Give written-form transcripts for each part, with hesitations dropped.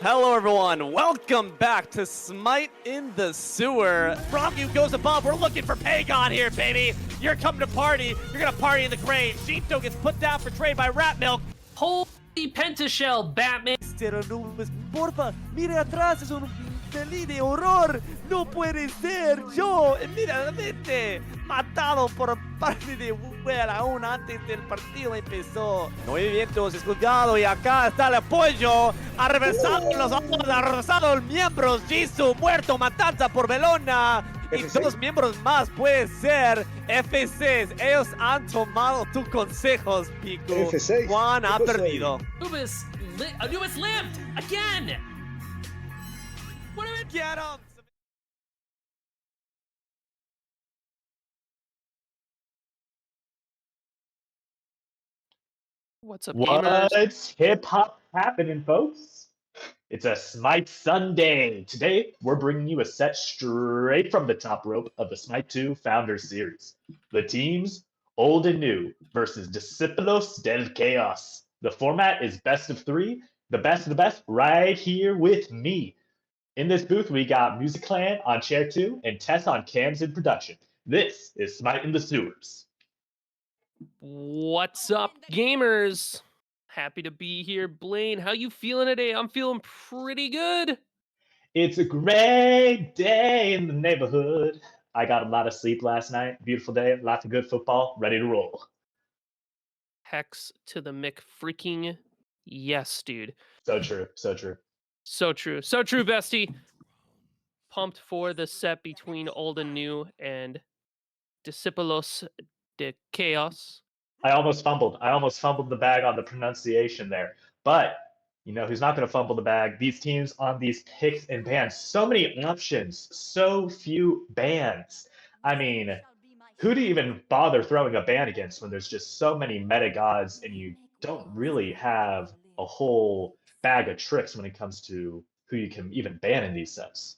Hello everyone, welcome back to Smite in the Sewer. From you goes above, we're looking for Pagon here, baby. You're coming to party, you're gonna party in the crane. Shinto gets put down for trade by Rat Milk. Holy pentashell, Batman! Porfa, mire atrás, es un pelín de horror. No puede ser, yo inmediatamente matado por parte de Well aún antes del partido empezó. Movimientos escuchado y acá está el apoyo. Ha reversado los ojos, ha reversado los miembros. Jisoo muerto, matanza por Belona. Y dos miembros más puede ser F6. Ellos han tomado tus consejos, Pico. F6. Juan ha perdido. Anubis lived again! What do we Get him! What's up, gamers? What's hip hop happening, folks? It's a Smite Sunday. Today, we're bringing you a set straight from the top rope of the Smite 2 Founders Series. The teams, old and new, versus Discipulos del Kaos. The format is best of three, the best of the best, right here with me. In this booth, we got Musi Clan on chair 2 and Tess on cams in production. This is Smite in the Sewers. What's up, gamers? Happy to be here. Blaine, how you feeling today? I'm feeling pretty good. It's a great day in the neighborhood. I got a lot of sleep last night. Beautiful day, lots of good football, ready to roll. Hex to the Mick freaking yes, dude. So true, so true. So true. So true, bestie. Pumped for the set between old and new and Discipulos de Chaos. I almost fumbled the bag on the pronunciation there. But, you know, who's not going to fumble the bag? These teams on these picks and bans. So many options, so few bans. I mean, who do you even bother throwing a ban against when there's just so many meta gods and you don't really have a whole bag of tricks when it comes to who you can even ban in these sets?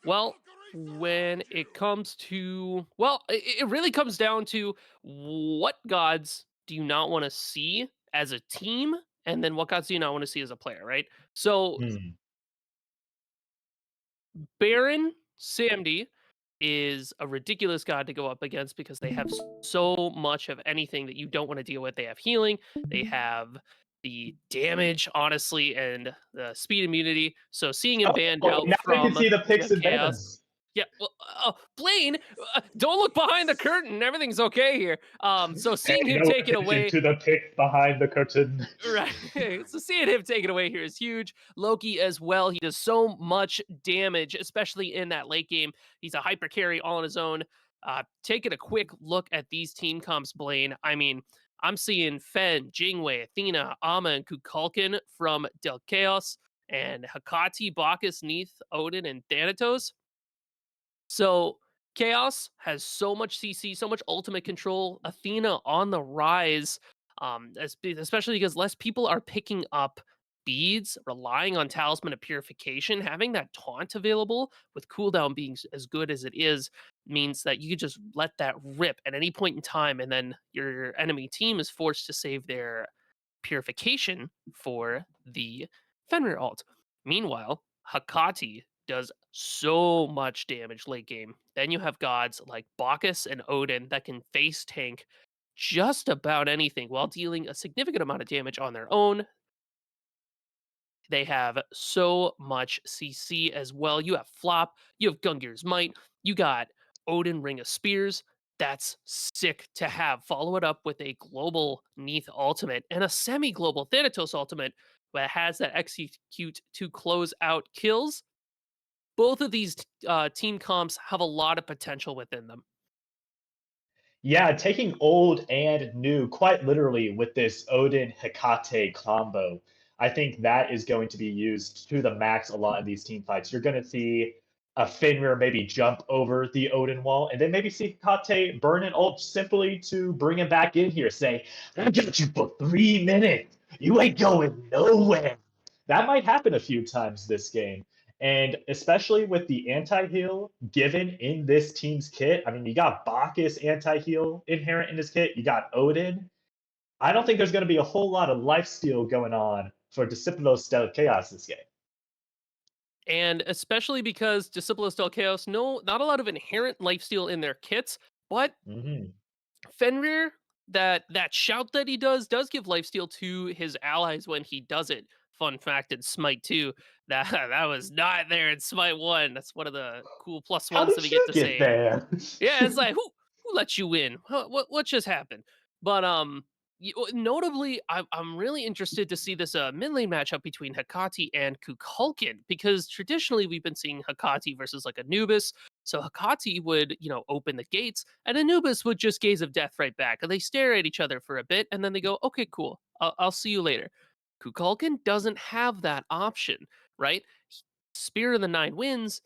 Well, when it comes to, well, it really comes down to what gods do you not want to see as a team, and then what gods do you not want to see as a player, right? So, Baron Samdi is a ridiculous god to go up against because they have so much of anything that you don't want to deal with. They have healing, they have the damage, honestly, and the speed immunity. So seeing him banned out now from I can see the picks and Chaos. bans. Yeah, well, Blaine, don't look behind the curtain. Everything's okay here. So seeing him take it away to the picks behind the curtain. Right. So seeing him take it away here is huge. Loki as well. He does so much damage, especially in that late game. He's a hyper carry all on his own. Taking a quick look at these team comps, Blaine. I mean, I'm seeing Fen, Jingwei, Athena, Ama, and Kukulkan from Del Chaos, and Hekate, Bacchus, Neith, Odin, and Thanatos. So Chaos has so much CC, so much ultimate control. Athena on the rise, especially because less people are picking up beads, relying on Talisman of Purification. Having that taunt available with cooldown being as good as it is means that you could just let that rip at any point in time, and then your enemy team is forced to save their purification for the Fenrir ult. Meanwhile, Hekate does so much damage late game. Then you have gods like Bacchus and Odin that can face tank just about anything while dealing a significant amount of damage on their own. They have so much CC as well. You have Flop, you have Gungir's Might, you got Odin Ring of Spears. That's sick to have. Follow it up with a global Neith ultimate and a semi-global Thanatos ultimate that has that execute to close out kills. Both of these team comps have a lot of potential within them. Yeah, taking old and new, quite literally, with this Odin Hekate combo, I think that is going to be used to the max a lot in these team fights. You're going to see a Fenrir maybe jump over the Odin wall, and then maybe see Hekate burn an ult simply to bring him back in here, say, I got you for 3 minutes. You ain't going nowhere. That might happen a few times this game. And especially with the anti-heal given in this team's kit, I mean, you got Bacchus anti-heal inherent in his kit. You got Odin. I don't think there's going to be a whole lot of lifesteal going on for Discipulos del Chaos this game. And especially because Discipulos del Chaos, not a lot of inherent lifesteal in their kits, but Hmm. Fenrir, that shout that he does give lifesteal to his allies when he does it. Fun fact in Smite 2, that was not there in Smite 1. That's one of the cool plus How ones that did we get you to get say. there? Yeah, it's like who let you in? What just happened? But notably, I'm really interested to see this mid lane matchup between Hecate and Kukulkan because traditionally we've been seeing Hecate versus like Anubis. So Hecate would open the gates, and Anubis would just gaze of death right back, and they stare at each other for a bit, and then they go, "Okay, cool, I'll see you later." Kukulkan doesn't have that option, right? Spear of the Nine Winds,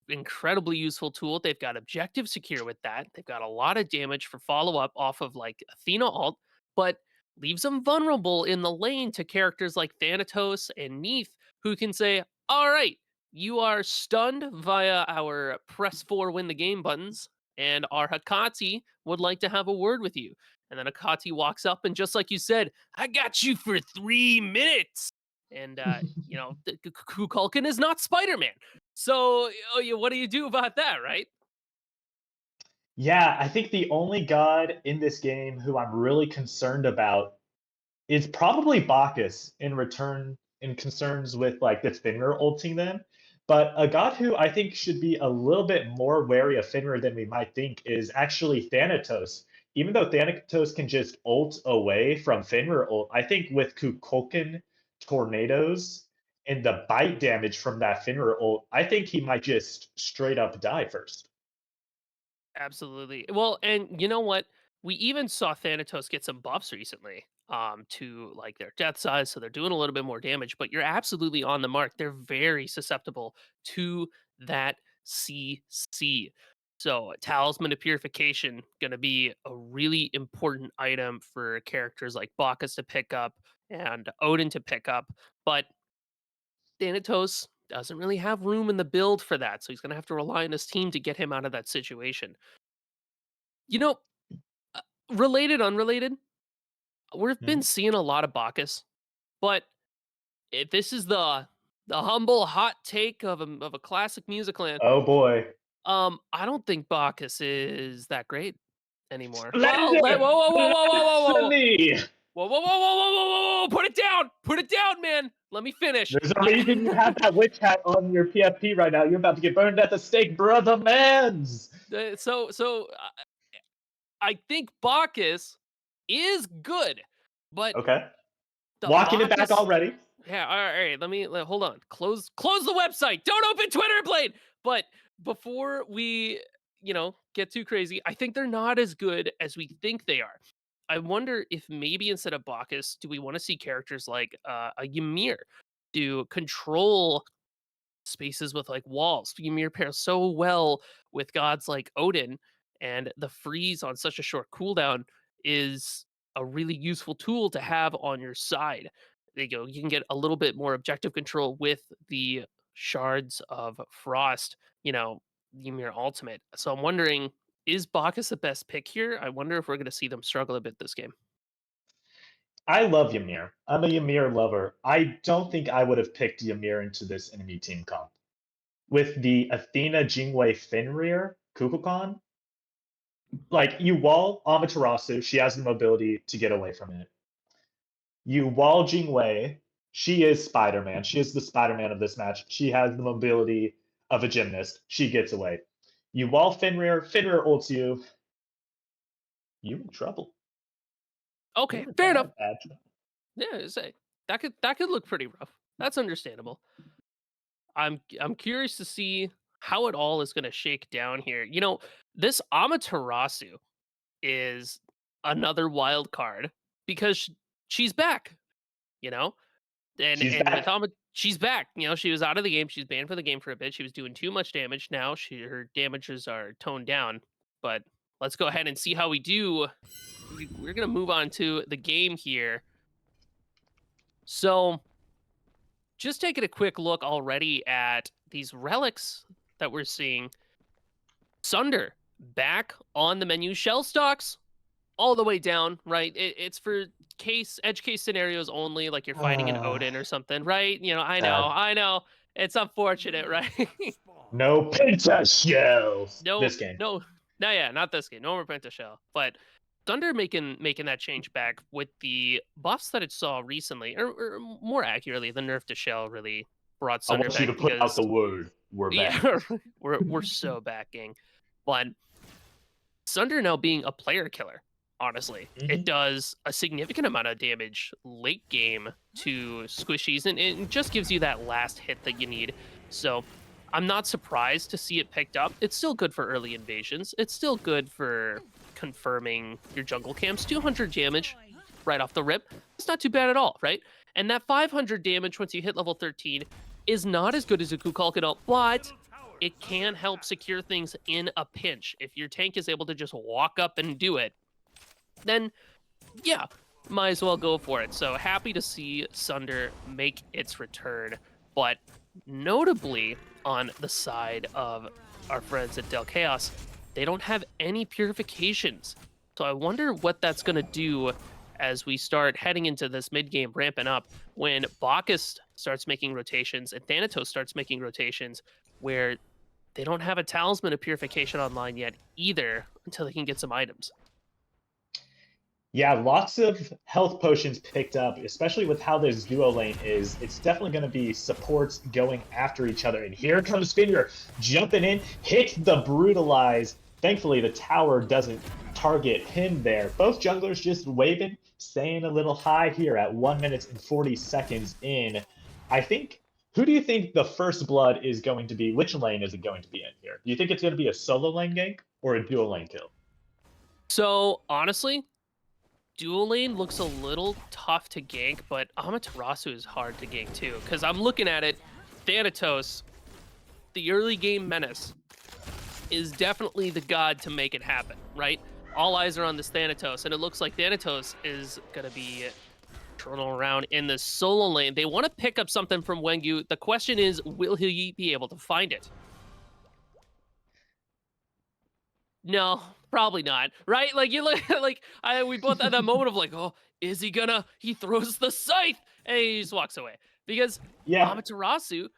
incredibly useful tool. They've got objective secure with that. They've got a lot of damage for follow up off of like Athena ult, but leaves them vulnerable in the lane to characters like Thanatos and Neith, who can say, "All right, you are stunned via our press 4 win the game buttons, and our Hecate would like to have a word with you." And then Hecate walks up and just like you said, "I got you for 3 minutes." And Kukulkan is not Spider-Man. So, what do you do about that, right? Yeah, I think the only god in this game who I'm really concerned about is probably Bacchus in return in concerns with like the Finra ulting them. But a god who I think should be a little bit more wary of Finra than we might think is actually Thanatos. Even though Thanatos can just ult away from Finra ult, I think with Kukulkan tornadoes and the bite damage from that Finra ult, I think he might just straight up die first. Absolutely. Well, and you know what? We even saw Thanatos get some buffs recently to like their death size, so they're doing a little bit more damage, but you're absolutely on the mark. They're very susceptible to that CC. So, Talisman of Purification going to be a really important item for characters like Bacchus to pick up and Odin to pick up, but Thanatos doesn't really have room in the build for that, so he's going to have to rely on his team to get him out of that situation. You know, uh, related, unrelated, we've been Mhm. seeing a lot of Bacchus, but if this is the humble hot take of a classic music clan, Oh boy. I don't think Bacchus is that great anymore. Well, Splendid! whoa, whoa, whoa, whoa, whoa, whoa, whoa, Blasphemy! whoa, whoa, whoa, whoa, whoa, whoa, whoa, whoa, put it down, man. Let me finish. There's a reason you have that witch hat on your PFP right now. You're about to get burned at the stake, brother mans! I think Bacchus is good, but Okay. the Walking it back Bacchus. already. Yeah, all right. Hold on. Close the website. Don't open Twitter, Blaine. But before we, get too crazy, I think they're not as good as we think they are. I wonder if maybe instead of Bacchus, do we want to see characters like a Ymir do control spaces with like walls? Ymir pairs so well with gods like Odin, and the freeze on such a short cooldown is a really useful tool to have on your side. You can get a little bit more objective control with the shards of frost, Ymir ultimate. So I'm wondering, is Bacchus the best pick here? I wonder if we're going to see them struggle a bit this game. I love Ymir. I'm a Ymir lover. I don't think I would have picked Ymir into this enemy team comp. With the Athena Jingwei Fenrir Kukulkan, like you wall Amaterasu, she has the mobility to get away from it. You wall Jingwei, she is Spider-Man. She is the Spider-Man of this match. She has the mobility of a gymnast. She gets away. You wall Fenrir, Fenrir ults you. You in trouble. Okay, You're in fair enough. bad trouble. Yeah, say that could look pretty rough. That's understandable. I'm curious to see how it all is going to shake down here. This Amaterasu is another wild card because she's back. You know, She's and with back. she's back. She was out of the game. She's banned for the game for a bit. She was doing too much damage. Now her damages are toned down. But let's go ahead and see how we do. We're gonna move on to the game here. So just taking a quick look already at these relics that we're seeing. Sunder back on the menu. Shell stocks all the way down, right? It's for edge case scenarios only, like you're fighting an Odin or something, right? You know, Sad. I know. It's unfortunate, right? No penta shells no, this game. no, no, yeah, not this game. No more Pentashell, but Thunder making that change back with the buffs that it saw recently, or more accurately, the nerf to shell really brought I Thunder want you back to put out because the word. We're back. yeah, we're so back, gang. But Sunder now being a player killer, honestly. It does a significant amount of damage late game to squishies, and it just gives you that last hit that you need. So I'm not surprised to see it picked up. It's still good for early invasions. It's still good for confirming your jungle camps. 200 damage right off the rip. It's not too bad at all, right? And that 500 damage once you hit level 13 is not as good as a Kukulkanal, but it can help secure things in a pinch. If your tank is able to just walk up and do it, then yeah, might as well go for it. So happy to see Sunder make its return, but notably on the side of our friends at Del Chaos, they don't have any purifications. So I wonder what that's going to do as we start heading into this mid-game ramping up when Bacchus starts making rotations and Thanatos starts making rotations where they don't have a Talisman of Purification online yet either until they can get some items. Yeah, lots of health potions picked up, especially with how this duo lane is. It's definitely going to be supports going after each other. And here comes Finner jumping in, hits the Brutalize. Thankfully, the tower doesn't target him there. Both junglers just waving, saying a little hi here at 1 minute and 40 seconds in. I think, who do you think the first blood is going to be? Which lane is it going to be in here? Do you think it's going to be a solo lane gank or a dual lane kill? So, honestly, dual lane looks a little tough to gank, but Amaterasu is hard to gank too. Because I'm looking at it, Thanatos, the early game menace, is definitely the god to make it happen, right? All eyes are on this Thanatos, and it looks like Thanatos is going to be turning around in the solo lane. They want to pick up something from Wengu. The question is, will he be able to find it? No, probably not, right? Like, you look like we both had that moment of like, oh, is he gonna? He throws the scythe and he just walks away because Amaterasu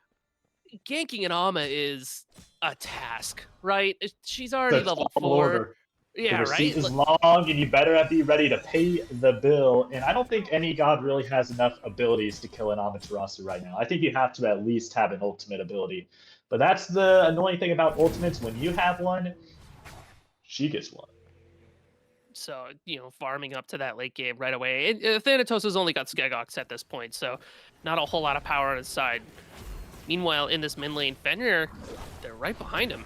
ganking an Ama is a task, right? She's already level 4. Order. Yeah, the receipt right. is long, and you better be ready to pay the bill. And I don't think any god really has enough abilities to kill an Amaterasu right now. I think you have to at least have an ultimate ability. But that's the annoying thing about ultimates. When you have one, she gets one. So, you know, farming up to that late game right away. Thanatos has only got Skegox at this point, so not a whole lot of power on his side. Meanwhile, in this mid lane, Fenrir, they're right behind him.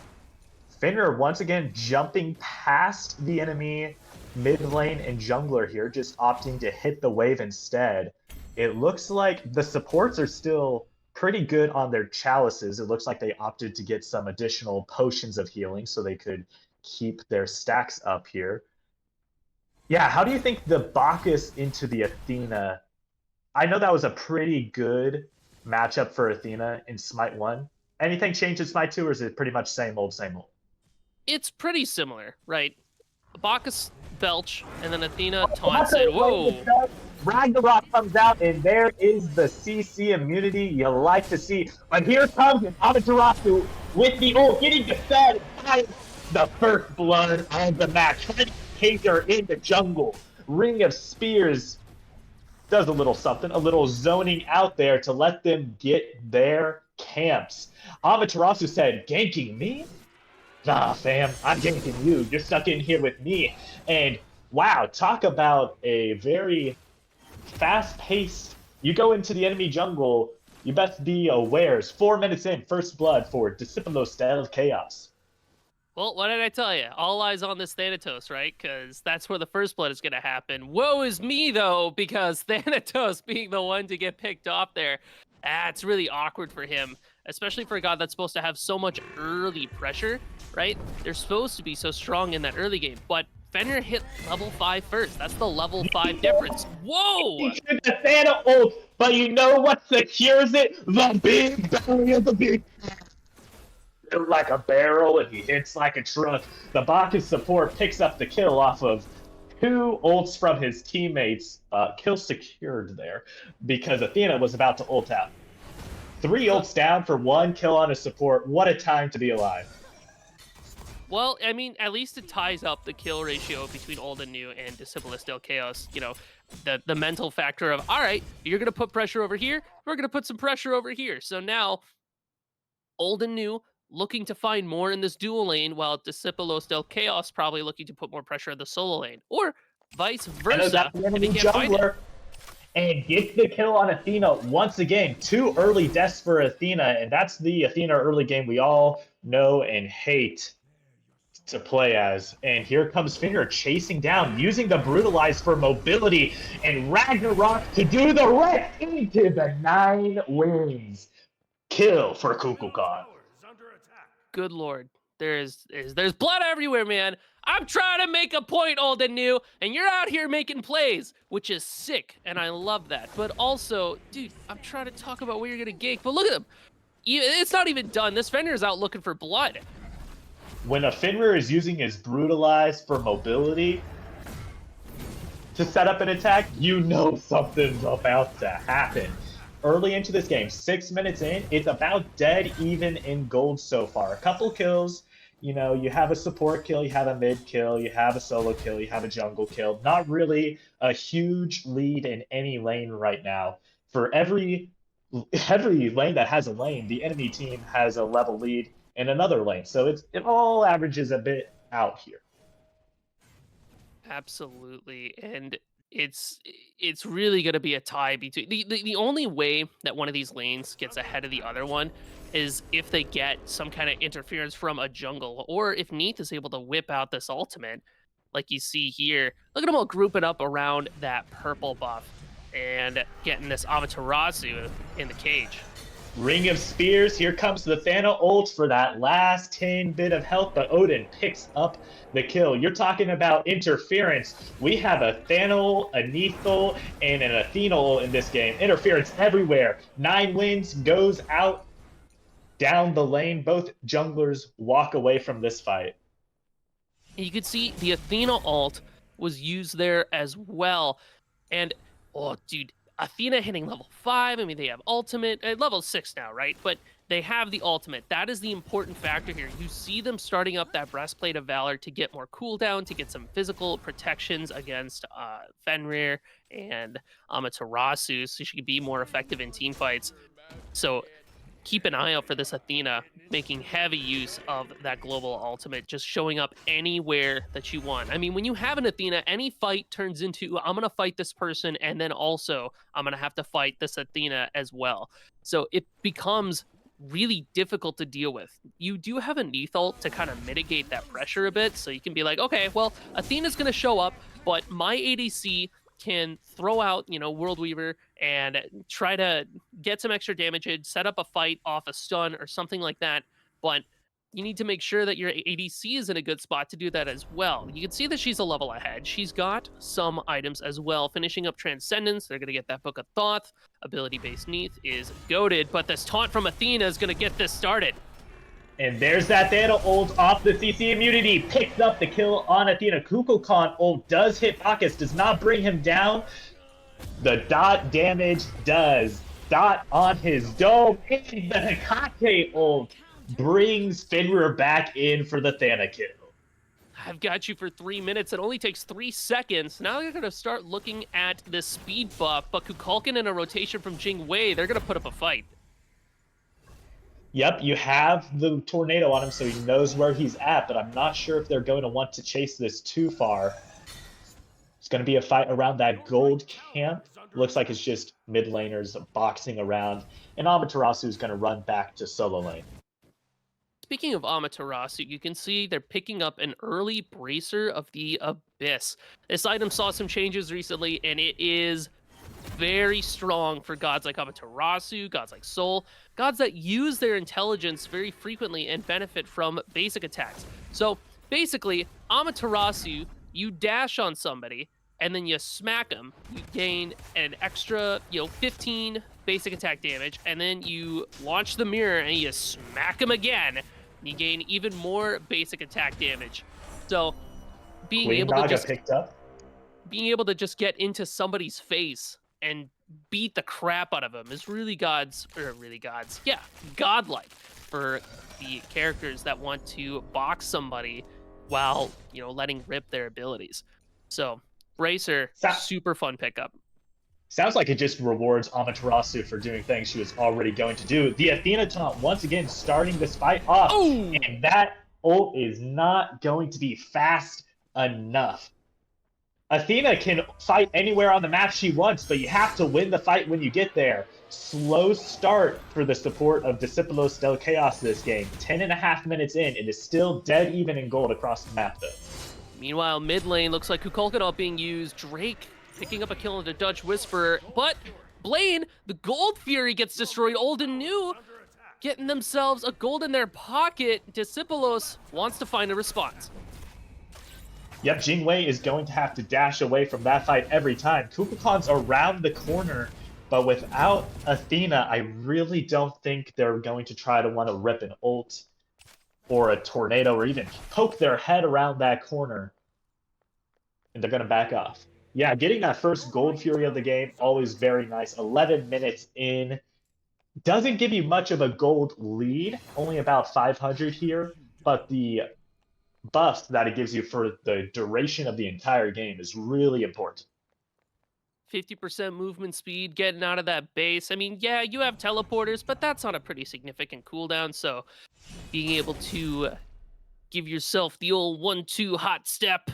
Fenrir once again jumping past the enemy mid lane and jungler here, just opting to hit the wave instead. It looks like the supports are still pretty good on their chalices. It looks like they opted to get some additional potions of healing so they could keep their stacks up here. Yeah, how do you think the Bacchus into the Athena? I know that was a pretty good matchup for Athena in Smite 1. Anything changed in Smite 2, or is it pretty much same old, same old? It's pretty similar, right? Bacchus belch, and then Athena taunts it. Whoa! Ragnarok comes out, and there is the CC immunity you like to see. But here comes Amaterasu with the ult, getting defended by the first blood of the match. Trying to take her in the jungle. Ring of Spears does a little something, a little zoning out there to let them get their camps. Amaterasu said, ganking me? Nah, fam, I'm ganking you. You're stuck in here with me. And wow, talk about a very fast-paced. You go into the enemy jungle, you best be aware. It's 4 minutes in, first blood for Discipulos Del Chaos. Well, what did I tell you? All eyes on this Thanatos, right? Because that's where the first blood is going to happen. Woe is me, though, because Thanatos being the one to get picked off there, it's really awkward for him, especially for a god that's supposed to have so much early pressure, right? They're supposed to be so strong in that early game, but Fenrir hit level 5 first. That's the level 5 difference. Whoa! He took the Thana ult, but you know what secures it? The big belly of the big like a barrel, and he hits like a truck. The Bacchus support picks up the kill off of 2 ults from his teammates, kill secured there because Athena was about to ult out. 3 ults down for 1 kill on a support. What a time to be alive. Well, I mean, at least it ties up the kill ratio between Old and New and Discipulos del Kaos. You know, the mental factor of, all right, you're going to put pressure over here, we're going to put some pressure over here. So now, Old and New looking to find more in this dual lane, while Discipulos del Chaos probably looking to put more pressure in the solo lane, or vice versa. The If he enemy can't find it. jungler and gets the kill on Athena once again. 2 early deaths for Athena, and that's the Athena early game we all know and hate to play as. And here comes Finger chasing down, using the Brutalize for mobility, and Ragnarok to do the rest into the 9 wins. Kill for Kukulkan. Good lord, there's blood everywhere, man. I'm trying to make a point, Old and New, and you're out here making plays, which is sick, and I love that. But also, dude, I'm trying to talk about where you're gonna gank, but look at him. It's not even done. This Fenrir's out looking for blood. When a Fenrir is using his Brutalize for mobility to set up an attack, you know something's about to happen. Early into this game, 6 minutes in, it's about dead even in gold so far. A couple kills, you know, you have a support kill, you have a mid kill, you have a solo kill, you have a jungle kill. Not really a huge lead in any lane right now. For every lane that has a lane, the enemy team has a level lead in another lane. So it all averages a bit out here. Absolutely, and it's really going to be a tie between the only way that one of these lanes gets ahead of the other one is if they get some kind of interference from a jungle, or if Neath is able to whip out this ultimate like you see here. Look at them all grouping up around that purple buff and getting this Amaterasu in the cage. Ring of Spears, here comes the Thana ult for that last 10 bit of health, but Odin picks up the kill. You're talking about interference. We have a Thana ult, a Neath ult, and an Athena ult in this game. Interference everywhere. 9 wins, goes out down the lane. Both junglers walk away from this fight. You could see the Athena ult was used there as well. And, oh, dude, Athena hitting level 5. I mean, they have ultimate, level 6 now, right? But they have the ultimate. That is the important factor here. You see them starting up that Breastplate of Valor to get more cooldown, to get some physical protections against Fenrir and Amaterasu, so she can be more effective in team fights. So keep an eye out for this Athena making heavy use of that global ultimate, just showing up anywhere that you want. I mean, when you have an Athena, any fight turns into, I'm going to fight this person, and then also I'm going to have to fight this Athena as well. So it becomes really difficult to deal with. You do have a Neath ult to kind of mitigate that pressure a bit, so you can be like, okay, well, Athena's going to show up, but my ADC can throw out, you know, World Weaver and try to get some extra damage in, set up a fight off a stun or something like that. But you need to make sure that your ADC is in a good spot to do that as well. You can see that she's a level ahead. She's got some items as well. Finishing up Transcendence, they're going to get that Book of Thoth. Ability-based Neath is goated, but this taunt from Athena is going to get this started. And there's that Thana ult off the CC immunity. Picks up the kill on Athena. Kukulkan ult does hit Bacchus, does not bring him down. The dot damage does. Dot on his dome. And the Hekate ult brings Fenrir back in for the Thana kill. I've got you for 3 minutes. It only takes 3 seconds. Now they're going to start looking at the speed buff, but Kukulkan in a rotation from Jing Wei, they're going to put up a fight. Yep, you have the tornado on him, so he knows where he's at, but I'm not sure if they're going to want to chase this too far. It's going to be a fight around that gold camp. Looks like it's just mid laners boxing around, and Amaterasu is going to run back to solo lane. Speaking of Amaterasu, you can see they're picking up an early Bracer of the Abyss. This item saw some changes recently, and it is very strong for gods like Amaterasu, gods like Sol, gods that use their intelligence very frequently and benefit from basic attacks. So basically, Amaterasu, you dash on somebody and then you smack them. You gain an extra, 15 basic attack damage, and then you launch the mirror and you smack them again. You gain even more basic attack damage. So being Queen able to Naga just picked up. being able to just get into somebody's face and beat the crap out of him is really godlike for the characters that want to box somebody while, you know, letting rip their abilities. So, Bracer, super fun pickup. Sounds like it just rewards Amaterasu for doing things she was already going to do. The Athena taunt once again starting this fight off, and that ult is not going to be fast enough. Athena can fight anywhere on the map she wants, but you have to win the fight when you get there. Slow start for the support of Discipulos del Kaos this game. 10.5 minutes in, it is still dead even in gold across the map though. Meanwhile, mid lane looks like Kukulkanov being used. Drake picking up a kill into Dutch Whisper, but Blaine, the Gold Fury gets destroyed. Old and new getting themselves a gold in their pocket. Discipulos wants to find a response. Yep, Jingwei is going to have to dash away from that fight every time. Kukulkan's around the corner, but without Athena, I really don't think they're going to try to want to rip an ult or a tornado or even poke their head around that corner. And they're going to back off. Yeah, getting that first Gold Fury of the game, always very nice. 11 minutes in. Doesn't give you much of a gold lead, only about 500 here, but the buff that it gives you for the duration of the entire game is really important. 50% movement speed, getting out of that base. I mean, yeah, you have teleporters, but that's on a pretty significant cooldown, so being able to give yourself the old 1-2 hot step,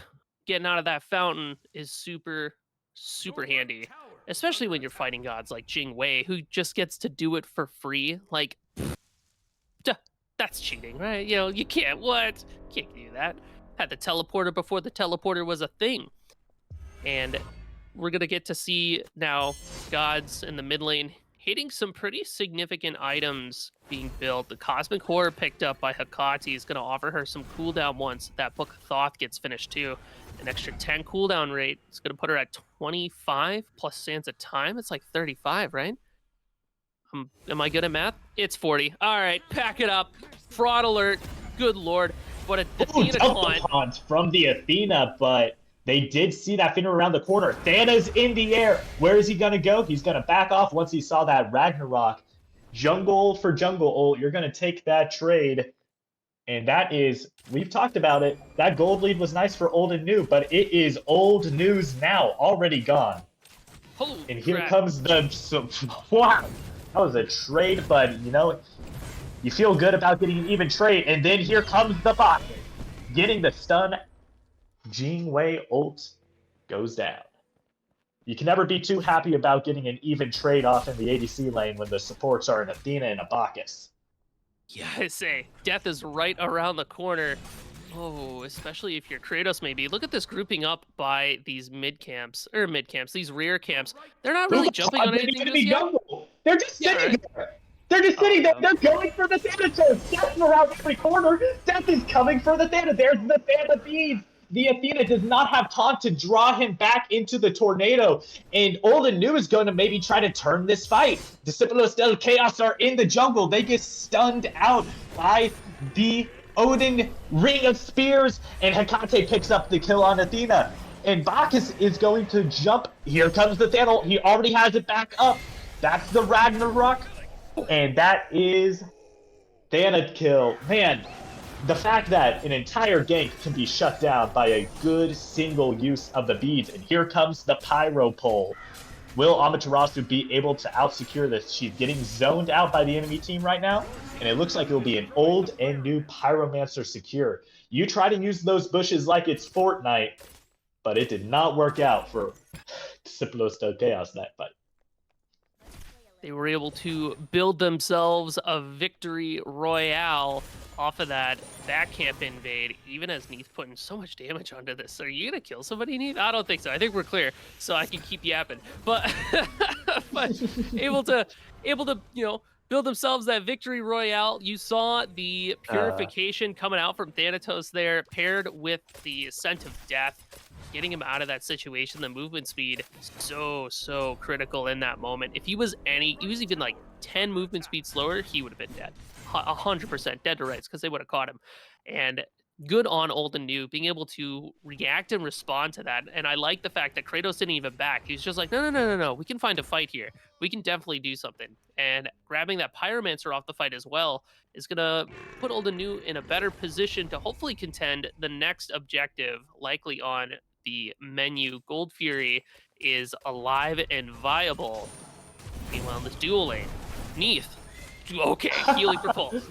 getting out of that fountain is super, super handy. Especially when you're fighting gods like Jingwei, who just gets to do it for free. Like, that's cheating, right? You know, you can't do that. Had the teleporter before the teleporter was a thing. And we're going to get to see now gods in the mid lane hitting some pretty significant items being built. The Cosmic Horror picked up by Hecate is going to offer her some cooldown once that Book of Thoth gets finished too. An extra 10 cooldown rate. It's going to put her at 25 plus Sands of Time. It's like 35, right? Am I good at math? It's 40. All right, pack it up. Fraud alert. Good lord. But a Athena taunt from the Athena, but they did see that Finner around the corner. Thana's in the air. Where is he going to go? He's going to back off once he saw that Ragnarok. Jungle for jungle ult. You're going to take that trade. And that is, we've talked about it. That gold lead was nice for old and new, but it is old news now. Already gone. Holy and here crap. Comes the... Wow. That was a trade, but, you know, you feel good about getting an even trade. And then here comes the bot. Getting the stun. Jingwei ult goes down. You can never be too happy about getting an even trade off in the ADC lane when the supports are an Athena and a Bacchus. Yeah, I say, death is right around the corner. Oh, especially if you're Kratos, maybe. Look at this grouping up by these these rear camps. They're not really jumping on anything just yet. They're just sitting there. They're just sitting there. They're going for the Thanatos. Death around every corner. Death is coming for the Thana. There's the Thana beads. The Athena does not have taunt to draw him back into the tornado. And Old and New is going to maybe try to turn this fight. Discipulos del Chaos are in the jungle. They get stunned out by the Odin Ring of Spears. And Hecate picks up the kill on Athena. And Bacchus is going to jump. Here comes the Thana. He already has it back up. That's the Ragnarok. And that is Thana kill. Man. The fact that an entire gank can be shut down by a good single use of the beads, and here comes the Pyro Pole. Will Amaterasu be able to out-secure this? She's getting zoned out by the enemy team right now, and it looks like it'll be an old and new Pyromancer secure. You try to use those bushes like it's Fortnite, but it did not work out for Discipulos del Chaos that fight. They were able to build themselves a victory royale off of that camp invade, even as Neith putting so much damage onto this. Are you gonna kill somebody, Neith? I don't think so. I think we're clear, so I can keep yapping. But, but able to, you know, build themselves that victory royale. You saw the purification coming out from Thanatos there, paired with the scent of death. Getting him out of that situation, the movement speed, so critical in that moment. If he was even like 10 movement speed slower, he would have been dead. 100% dead to rights, because they would have caught him. And good on old and new being able to react and respond to that. And I like the fact that Kratos didn't even back. He's just like, no, no, no, no, no. We can find a fight here. We can definitely do something. And grabbing that Pyromancer off the fight as well is gonna put old and new in a better position to hopefully contend the next objective, likely on the menu. Gold Fury is alive and viable. Meanwhile, in this dual lane, Neath. Okay, healing for Pulse.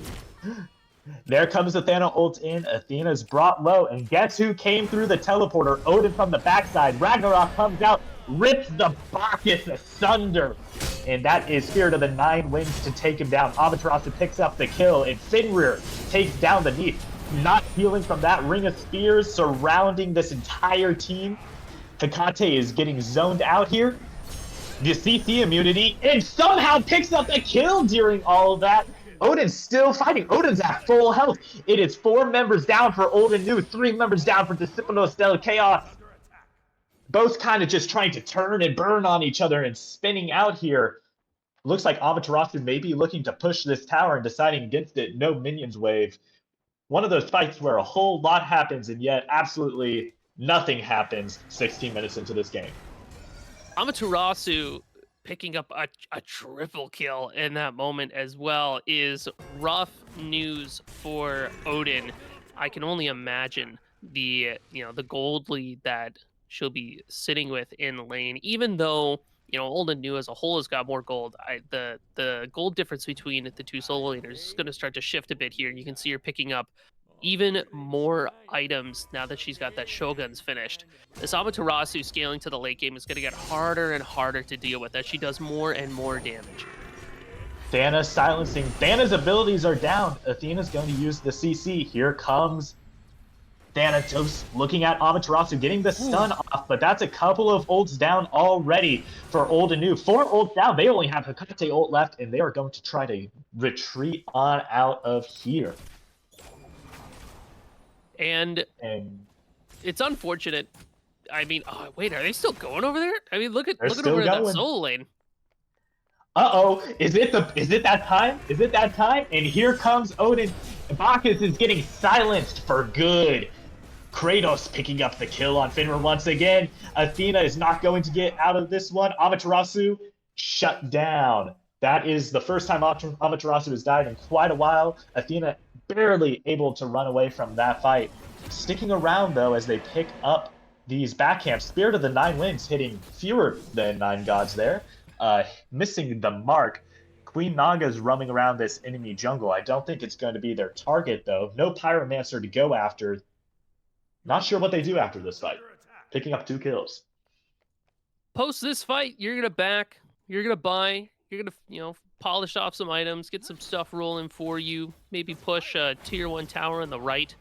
There comes Athena ult in. Athena's brought low, and guess who came through the teleporter? Odin from the backside. Ragnarok comes out, rips the Bacchus asunder. And that is Spirit of the Nine Winds to take him down. Amaterasu picks up the kill, and Fenrir takes down the Neath. Not healing from that ring of spears surrounding this entire team. Hecate is getting zoned out here. The CC immunity, and somehow picks up a kill during all of that. Odin's still fighting. Odin's at full health. It is 4 members down for old and new, 3 members down for Discipulos del Kaos. Both kind of just trying to turn and burn on each other and spinning out here. Looks like Amaterasu may be looking to push this tower and deciding against it. No minions wave. One of those fights where a whole lot happens and yet absolutely nothing happens 16 minutes into this game. Amaterasu picking up a triple kill in that moment as well is rough news for Odin. I can only imagine the the gold lead that she'll be sitting with in lane, even though old and new as a whole has got more gold. The gold difference between the two solo laners is going to start to shift a bit here. You can see her picking up even more items now that she's got that Shogun's finished. This Amaterasu scaling to the late game is going to get harder and harder to deal with as she does more and more damage. Thana silencing. Thana's abilities are down. Athena's going to use the CC. Here comes Thanatos looking at Amaterasu, getting the stun off, but that's a couple of ults down already for old and new. 4 ults down. They only have Hecate ult left, and they are going to try to retreat on out of here. And it's unfortunate. I mean, oh, wait, are they still going over there? I mean, look at over at that solo lane. Uh-oh, is it that time? Is it that time? And here comes Odin. Bacchus is getting silenced for good. Kratos picking up the kill on Fenrir once again. Athena is not going to get out of this one. Amaterasu shut down. That is the first time Amaterasu has died in quite a while. Athena barely able to run away from that fight. Sticking around, though, as they pick up these back camps. Spirit of the Nine Winds hitting fewer than 9 gods there. Missing the mark. Queen Naga's roaming around this enemy jungle. I don't think it's going to be their target, though. No Pyromancer to go after. Not sure what they do after this fight. Picking up 2 kills. Post this fight, you're going to back, you're going to buy, you're going to, polish off some items, get some stuff rolling for you, maybe push a tier 1 tower on the right.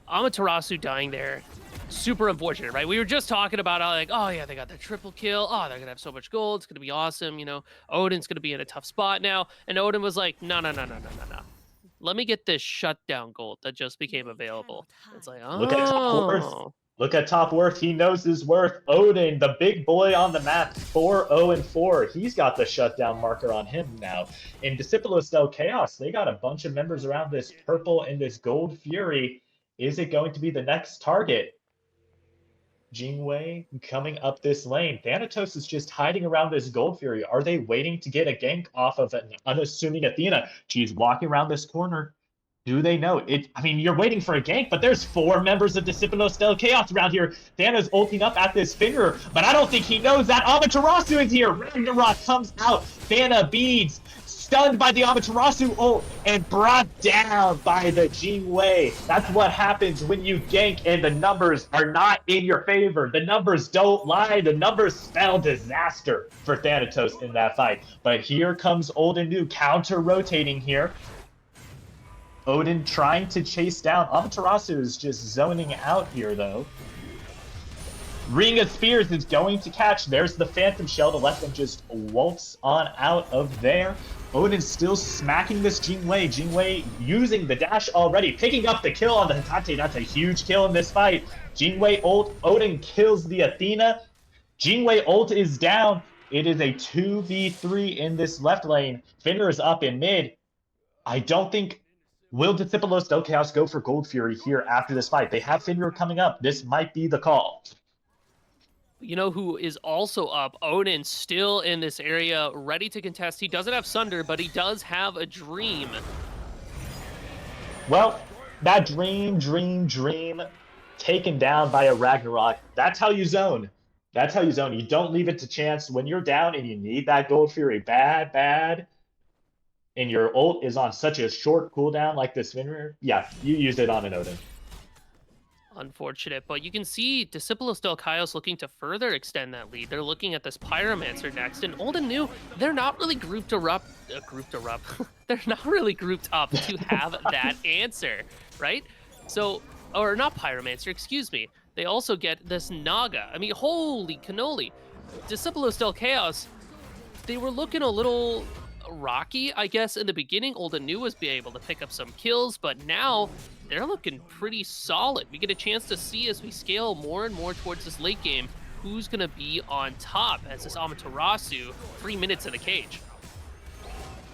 Amaterasu dying there, super unfortunate, right? We were just talking about how, like, oh yeah, they got the triple kill. Oh, they're gonna have so much gold. It's gonna be awesome. Odin's gonna be in a tough spot now. And Odin was like, no. Let me get this shutdown gold that just became available. It's like, oh. Look at top worth. Look at top worth. He knows his worth. Odin, the big boy on the map, 4-0-4. He's got the shutdown marker on him now. In Discipulos del Kaos, they got a bunch of members around this purple and this gold fury. Is it going to be the next target? Jingwei coming up this lane. Thanatos is just hiding around this gold fury. Are they waiting to get a gank off of an unassuming Athena? She's walking around this corner. Do they know it? I mean, you're waiting for a gank, but there's 4 members of Discipulos del Kaos around here. Thana's ulting up at this finger, but I don't think he knows that Amaterasu is here. Ragnarok comes out. Thana beads, stunned by the Amaterasu ult, and brought down by the Jingwei. That's what happens when you gank and the numbers are not in your favor. The numbers don't lie. The numbers spell disaster for Thanatos in that fight. But here comes old and new counter-rotating here. Odin trying to chase down. Amaterasu is just zoning out here, though. Ring of Spears is going to catch. There's the Phantom Shell to let them just waltz on out of there. Odin's still smacking this Jingwei. Jingwei using the dash already, picking up the kill on the Hecate. That's a huge kill in this fight. Jingwei ult. Odin kills the Athena. Jingwei ult is down. It is a 2v3 in this left lane. Fenrir is up in mid. I don't think Will Discipulos del Chaos go for Gold Fury here after this fight? They have Finrir coming up. This might be the call. You know who is also up? Odin, still in this area, ready to contest. He doesn't have Sunder, but he does have a Dream. Well, that dream taken down by a Ragnarok. That's how you zone. That's how you zone. You don't leave it to chance. When you're down and you need that Gold Fury bad, and your ult is on such a short cooldown like this Finrir, yeah, you use it on an Odin. Unfortunate, but you can see Discipulos del Chaos looking to further extend that lead. They're looking at this Pyromancer next, and old and new, they're not really grouped up. They're not really grouped up to have that answer, right? So, or not Pyromancer, excuse me. They also get this Naga. I mean, holy cannoli. Discipulos del Chaos, they were looking a little rocky, I guess, in the beginning. Old and new was being able to pick up some kills, but now they're looking pretty solid. We get a chance to see as we scale more and more towards this late game who's going to be on top as this Amaterasu 3 minutes in the cage.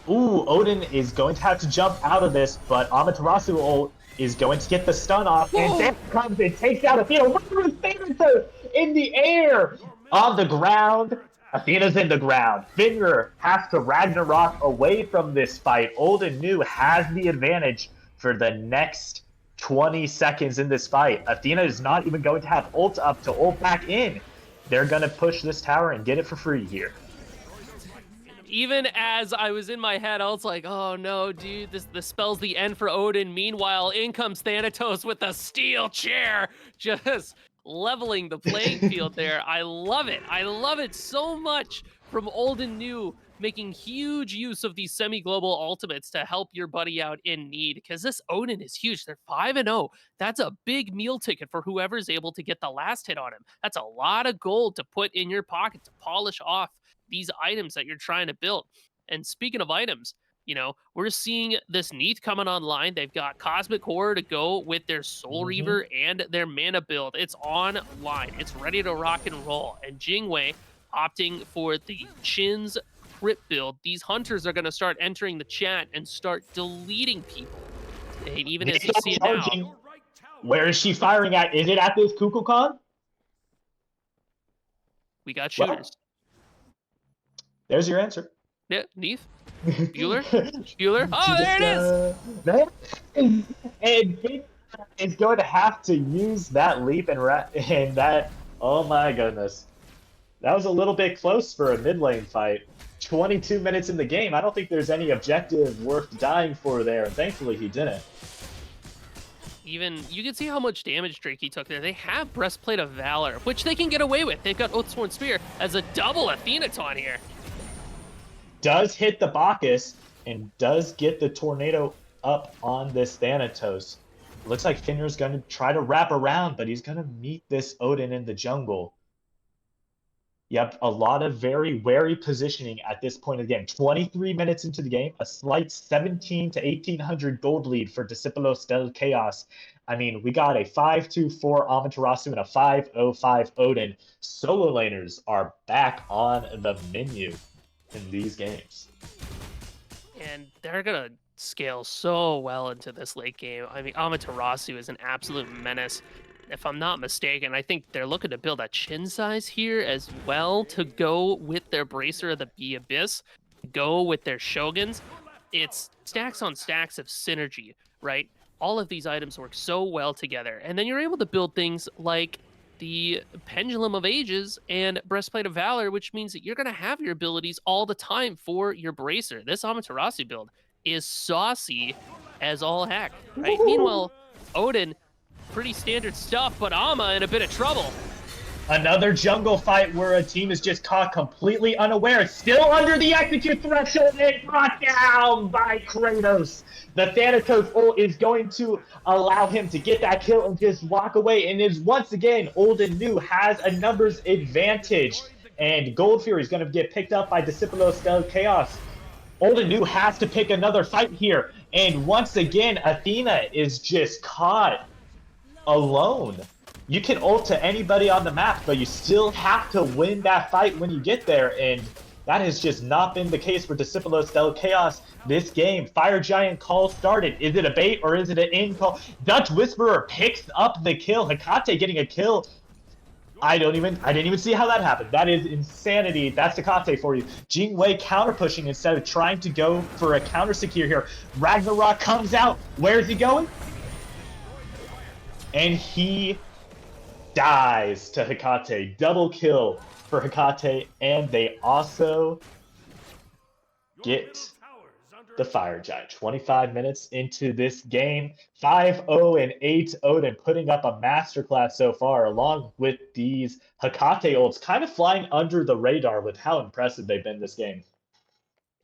Ooh, Odin is going to have to jump out of this, but Amaterasu ult is going to get the stun off, and then comes and takes out Athena. What was Athena in the air? On the ground. Athena's in the ground. Finrir has to Ragnarok away from this fight. Old and new has the advantage for the next 20 seconds in this fight. Athena is not even going to have ult up to ult back in. They're going to push this tower and get it for free here. Even as I was in my head, I was like, oh no, dude, this spells the end for Odin. Meanwhile, in comes Thanatos with a steel chair, just leveling the playing field there. I love it. I love it so much from old and new, making huge use of these semi-global ultimates to help your buddy out in need, because this Odin is huge. They're 5-0. That's a big meal ticket for whoever's able to get the last hit on him. That's a lot of gold to put in your pocket to polish off these items that you're trying to build. And speaking of items, you know, we're seeing this Neath coming online. They've got Cosmic Horror to go with their Soul Reaver and their mana build. It's online. It's ready to rock and roll. And Jingwei opting for the Chin's crit build. These hunters are going to start entering the chat and start deleting people. And even as you see it now. Where is she firing at? Is it at this Kukulkan? We got shooters. Well, there's your answer. Yeah, Neath. Bueller? Bueller? Oh, there it is! And Big is going to have to use that leap and that. Oh my goodness. That was a little bit close for a mid lane fight. 22 minutes in the game. I don't think there's any objective worth dying for there, and thankfully he didn't. Even, you can see how much damage Drakey took there. They have Breastplate of Valor, which they can get away with. They've got Oathsworn Spear as a double Athenaton here. Does hit the Bacchus and does get the tornado up on this Thanatos. Looks like Finrir's going to try to wrap around, but he's going to meet this Odin in the jungle. Yep, a lot of very wary positioning at this point of the game. 23 minutes into the game, a slight 17 to 1800 gold lead for Discipulos del Chaos. I mean, we got a 5-2-4 Amaterasu and a 5-0-5 Odin. Solo laners are back on the menu in these games. And they're going to scale so well into this late game. I mean, Amaterasu is an absolute menace. If I'm not mistaken, I think they're looking to build a chin size here as well to go with their Bracer of the Abyss, go with their Shoguns. It's stacks on stacks of synergy, right? All of these items work so well together. And then you're able to build things like the Pendulum of Ages and Breastplate of Valor, which means that you're going to have your abilities all the time for your Bracer. This Amaterasu build is saucy as all heck, right? Meanwhile, Odin, pretty standard stuff, but Ama in a bit of trouble. Another jungle fight where a team is just caught completely unaware, still under the execute threshold and brought down by Kratos. The Thanatos ult is going to allow him to get that kill and just walk away, and is once again, old and new has a numbers advantage, and Gold Fury is going to get picked up by Discipulos del Chaos. Old and new has to pick another fight here, and once again, Athena is just caught alone. You can ult to anybody on the map, but you still have to win that fight when you get there, and That has just not been the case for Discipulos del Chaos this game. Fire Giant call started. Is it a bait or is it an in call? Dutch Whisperer picks up the kill. Hecate getting a kill. I didn't even see how that happened. That is insanity. That's Hecate for you. Jingwei counter pushing instead of trying to go for a counter secure here. Ragnarok comes out. Where is he going? And he dies to Hecate. Double kill for Hecate, and they also get the Fire Giant. 25 minutes into this game, 5-0 and 8 Odin putting up a masterclass so far, along with these Hecate ults kind of flying under the radar with how impressive they've been this game.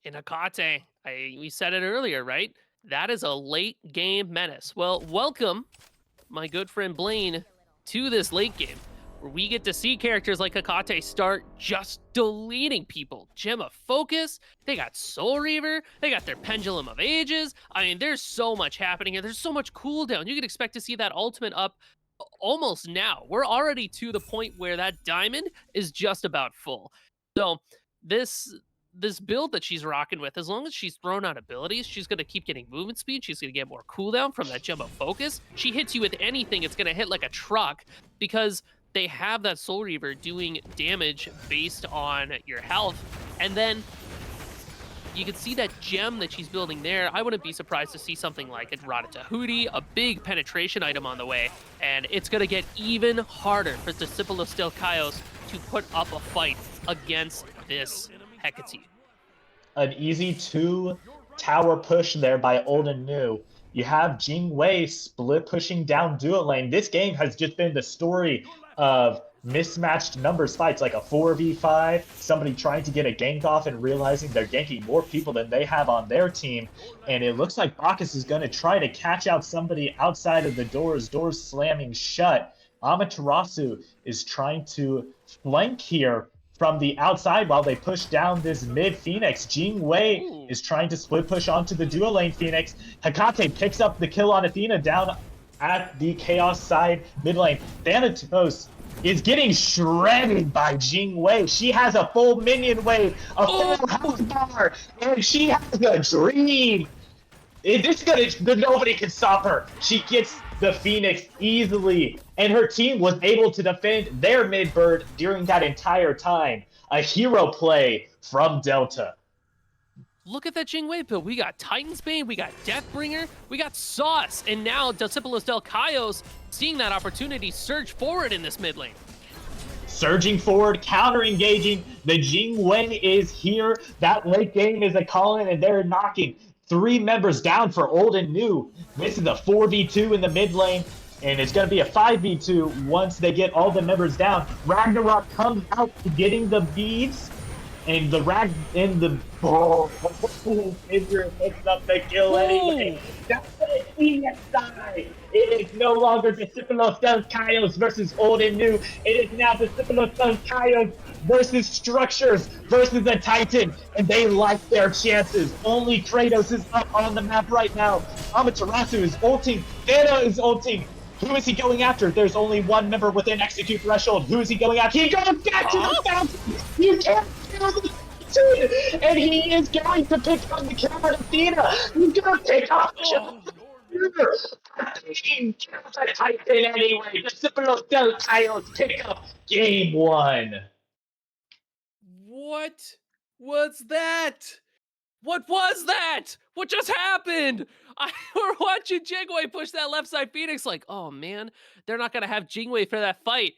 In Hecate, we said it earlier, right? That is a late game menace. Well, welcome, my good friend Blaine, to this late game, where we get to see characters like Hecate start just deleting people. Gem of Focus, they got Soul Reaver, they got their Pendulum of Ages. I mean, there's so much happening here. There's so much cooldown. You could expect to see that ultimate up almost now. We're already to the point where that diamond is just about full. So this build that she's rocking with, as long as she's thrown out abilities, she's going to keep getting movement speed. She's going to get more cooldown from that Gem of Focus. She hits you with anything, it's going to hit like a truck, because they have that Soul Reaver doing damage based on your health. And then you can see that gem that she's building there. I wouldn't be surprised to see something like a Ratatouille, a big penetration item on the way. And it's going to get even harder for Discipulos del Chaos to put up a fight against this Hecate. An easy 2-tower push there by old and new. You have Jingwei split pushing down dual lane. This game has just been the story of mismatched numbers fights, like a 4v5, somebody trying to get a gank off and realizing they're ganking more people than they have on their team. And it looks like Bacchus is going to try to catch out somebody outside of the doors slamming shut. Amaterasu is trying to flank here from the outside while they push down this mid Phoenix. Jingwei is trying to split push onto the dual lane Phoenix. Hecate picks up the kill on Athena down at the Chaos side mid lane. Thanatos is getting shredded by Jingwei. She has a full minion wave, a full health bar, and she has a dream. Nobody can stop her. She gets the Phoenix easily, and her team was able to defend their mid bird during that entire time. A hero play from Delta. Look at that Jingwei build. We got Titan's Bane, we got Deathbringer, we got Sauce, and now Discipulos del Chaos seeing that opportunity surge forward in this mid lane. Surging forward, counter-engaging. The Jingwen is here. That late game is a call-in, and they're knocking 3 members down for old and new. This is a 4v2 in the mid lane, and it's going to be a 5v2 once they get all the members down. Ragnarok comes out getting the beads, and the Israel picks up the kill anyway. That's the ESI. It is no longer Discipulos del Chaos versus old and new. It is now Discipulos del Chaos versus Structures versus the Titan, and they like their chances. Only Kratos is up on the map right now. Amaterasu is ulting. Thana is ulting. Who is he going after? There's only one member within execute threshold. Who is he going after? He goes back to the fountain. You can't kill the fountain. And he is going to pick up the kill on Athena. He's going to pick up the Titan anyway. Discipulos del Chaos pick up game 1. What was that? What was that? What just happened? We're watching Jingwei push that left side Phoenix like, oh man, they're not going to have Jingwei for that fight.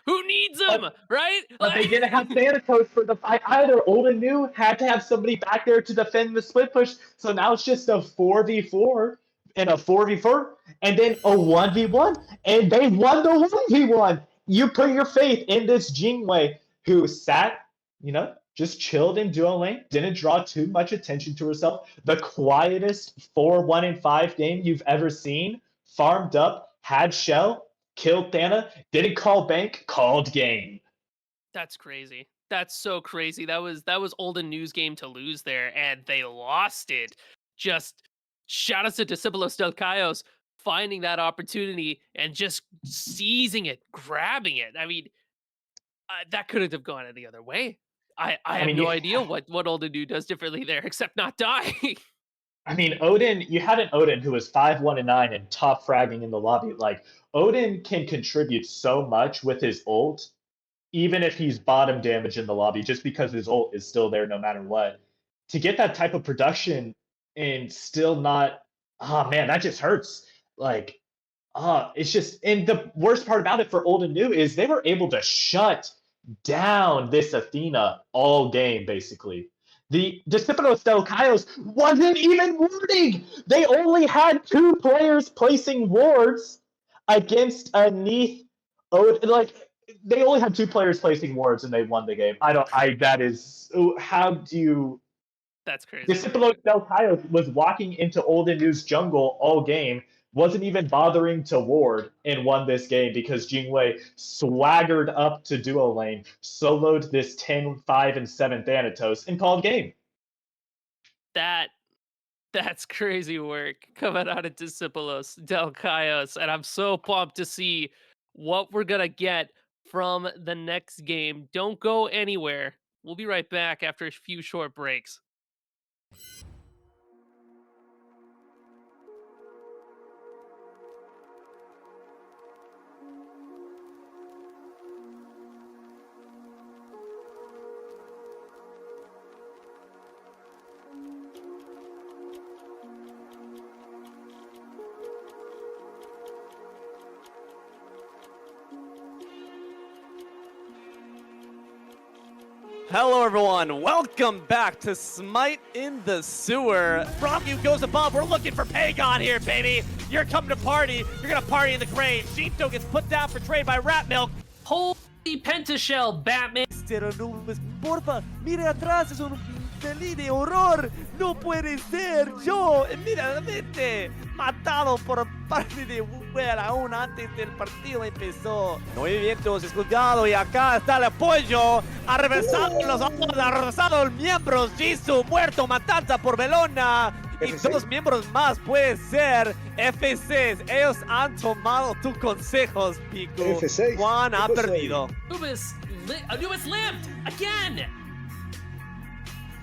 Who needs him, right? But they didn't have Thanatos for the fight either. Old and new had to have somebody back there to defend the split push. So now it's just a 4v4 and a 4v4 and then a 1v1. And they won the 1v1. You put your faith in this Jingwei who sat, just chilled in dual lane, didn't draw too much attention to herself. The quietest 4-1-5 game you've ever seen. Farmed up, had shell, killed Thana, didn't call bank, called game. That's crazy. That's so crazy. That was old and news game to lose there, and they lost it. Just shout out to Discipulos del Chaos finding that opportunity and just seizing it, grabbing it. I mean, that couldn't have gone any other way. I I have mean, no idea what Olden does differently there, except not die. I mean, Odin, you had an Odin who was 5-1-9 and top fragging in the lobby. Like, Odin can contribute so much with his ult, even if he's bottom damage in the lobby, just because his ult is still there no matter what. To get that type of production and still not, oh man, that just hurts. Like, it's just, and the worst part about it for old and new is they were able to shut down this Athena all game, basically. The Discipulos del Kaos wasn't even warding. They only had 2 players placing wards against a Neath. Oh, like they only had 2 players placing wards and they won the game. That is, how do you, That's crazy. Discipulos del Cayo was walking into Old and New's jungle all game, wasn't even bothering to ward, and won this game because Jingwei swaggered up to duo lane, soloed this 10, 5, and 7 Thanatos, and called game. That's crazy work coming out of Discipulos del Kaos, and I'm so pumped to see what we're gonna get from the next game. Don't go anywhere. We'll be right back after a few short breaks. Hello, everyone. Welcome back to Smite in the Sewer. Bromview goes above. We're looking for Pagon here, baby. You're coming to party. You're going to party in the grave. Sheepdog gets put down for trade by Rat Milk. Holy pentashell, Batman! Pero nubes, porfa, mire atrás, es un feliz de horror. No puede ser yo. Mira, vete. Matado por parte de Well aún antes del partido empezó. Movimientos escuchado y acá está el apoyo. Ha revesado los ojos, ha revesado el miembro. Jisoo muerto, matanza por Belona. Y F6. 2 miembros más puede ser F6. Ellos han tomado tus consejos, Piku. F6. Juan ha ¿Qué pasó ahí? perdido. Anubis lived again.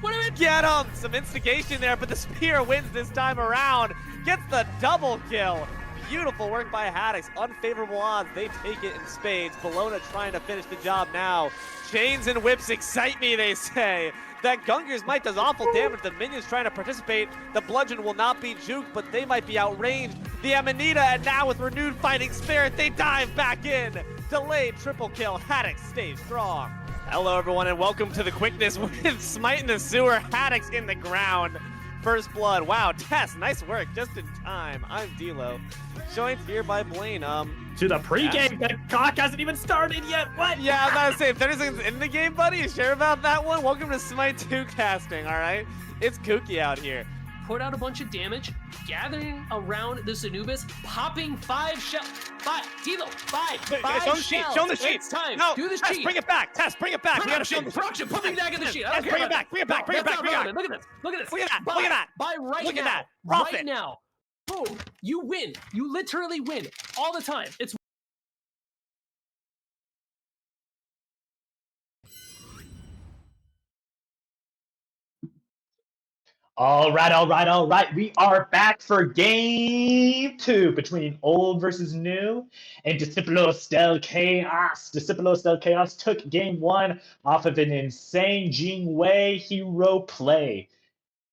What am I? Get him! Some instigation there, but the spear wins this time around. Gets the double kill. Beautiful work by Haddix. Unfavorable odds. They take it in spades. Bologna trying to finish the job now. Chains and whips excite me, they say. That Gunger's Might does awful damage. The minions trying to participate. The bludgeon will not be juked, but they might be outranged. The Amanita, and now with renewed fighting spirit, they dive back in. Delayed triple kill. Haddix stays strong. Hello, everyone, and welcome to the quickness with Smite in the Sewer. Haddix in the ground. First blood. Wow, Tess, nice work. Just in time. I'm D-Lo. Joined here by Blaine. To the pregame, the clock hasn't even started yet. What? Yeah, I'm about to say, if there's anything in the game, buddy, you sure about that one? Welcome to Smite 2 casting, all right? It's kooky out here. Put out a bunch of damage, gathering around this Anubis, popping 5 shells. 5, Tilo, 5 Show the sheet. shells. Show the sheet. It's time. No, Do the Tess, sheet. bring it back. Tess, bring it back. We gotta show Production, put me back in the sheet. I don't Tess, care bring it about back. Bring it back. Bring it No, back. Bring it that's back. not relevant. Look at this. Look at this. Look at that. Buy, Look at that. Buy right Look now. at that. Profit. Right now. Boom. You win. You literally win all the time. It's All right. We are back for game 2 between old versus new and Discipulos del Chaos. Discipulos del Chaos took game 1 off of an insane Jingwei hero play.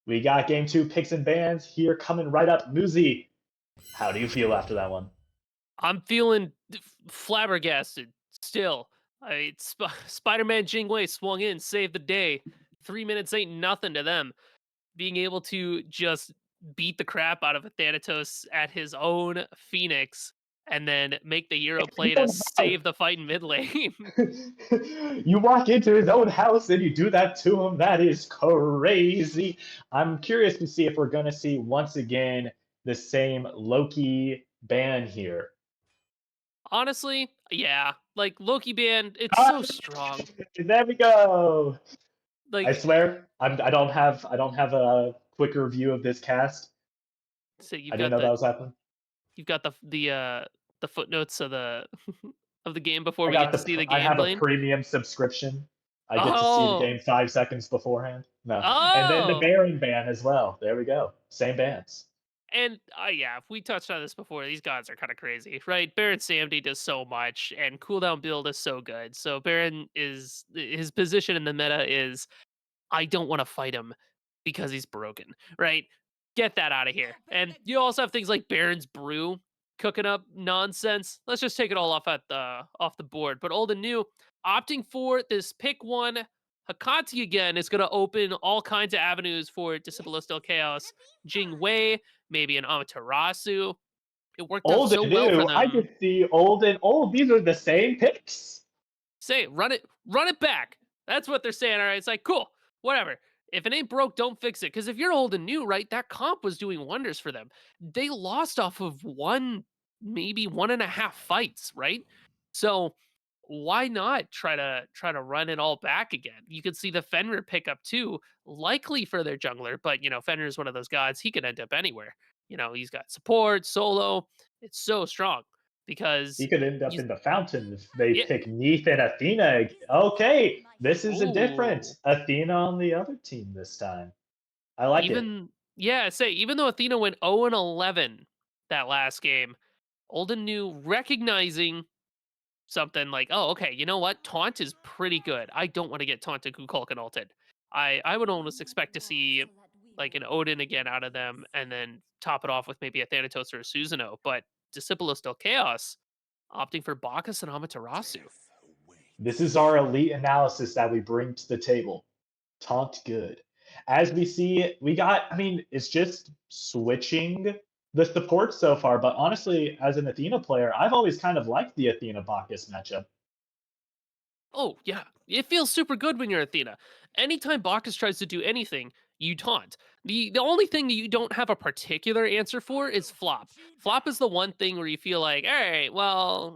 We got game 2 picks and bans here coming right up. Musi, how do you feel after that one? I'm feeling flabbergasted still. Spider-Man Jingwei swung in, saved the day. 3 minutes ain't nothing to them. Being able to just beat the crap out of a Thanatos at his own Phoenix and then make the hero play to save the fight in mid lane. You walk into his own house and you do that to him. That is crazy. I'm curious to see if we're going to see once again the same Loki ban here. Honestly, yeah. Like Loki ban, it's so strong. There we go. Like I swear, I don't have a quicker view of this cast. so I didn't know that was happening. you've got the footnotes of the of the game before I we got get to see the I game, have Blaine. a premium subscription. I get to see the game 5 seconds beforehand. No. And then the Oh! Baron ban as well. There we go. Same bans. And yeah, if we touched on this before, these gods are kind of crazy, right? Baron Samedi does so much, and cooldown build is so good. So Baron is his position in the meta is I don't want to fight him because he's broken, right? Get that out of here. And you also have things like Baron's Brew cooking up nonsense. Let's just take it all off the board. But old and new, opting for this pick one Hakati again is going to open all kinds of avenues for Discipulos del Chaos, Jing Wei, maybe an Amaterasu. It worked out Old so and well for new. I them. just see old and old. These are the same picks. Say run it back. That's what they're saying. All right, it's like cool, whatever. If it ain't broke, don't fix it. Because if you're old and new, right, that comp was doing wonders for them. They lost off of maybe 1.5 fights, right? So why not try to run it all back again? You could see the Fenrir pickup too, likely for their jungler, but Fenrir is one of those gods. He could end up anywhere. He's got support, solo. It's so strong because He could end up you, in the fountain if they yeah. pick Neith and Athena. Okay, this is a different Ooh. Athena on the other team this time. I like it. Even though Athena went 0-11 that last game, old and new recognizing something like, oh, okay, you know what? Taunt is pretty good. I don't want to get taunted Kukulkan ulted. I would almost expect to see like an Odin again out of them and then top it off with maybe a Thanatos or a Susanoo. But Discipulos del Chaos opting for Bacchus and Amaterasu. This is our elite analysis that we bring to the table. Taunt good. As we see, it's just switching the support so far, but honestly, as an Athena player, I've always kind of liked the Athena Bacchus matchup. Oh, yeah. It feels super good when you're Athena. Anytime Bacchus tries to do anything, you taunt. The only thing that you don't have a particular answer for is flop. Flop is the one thing where you feel like, all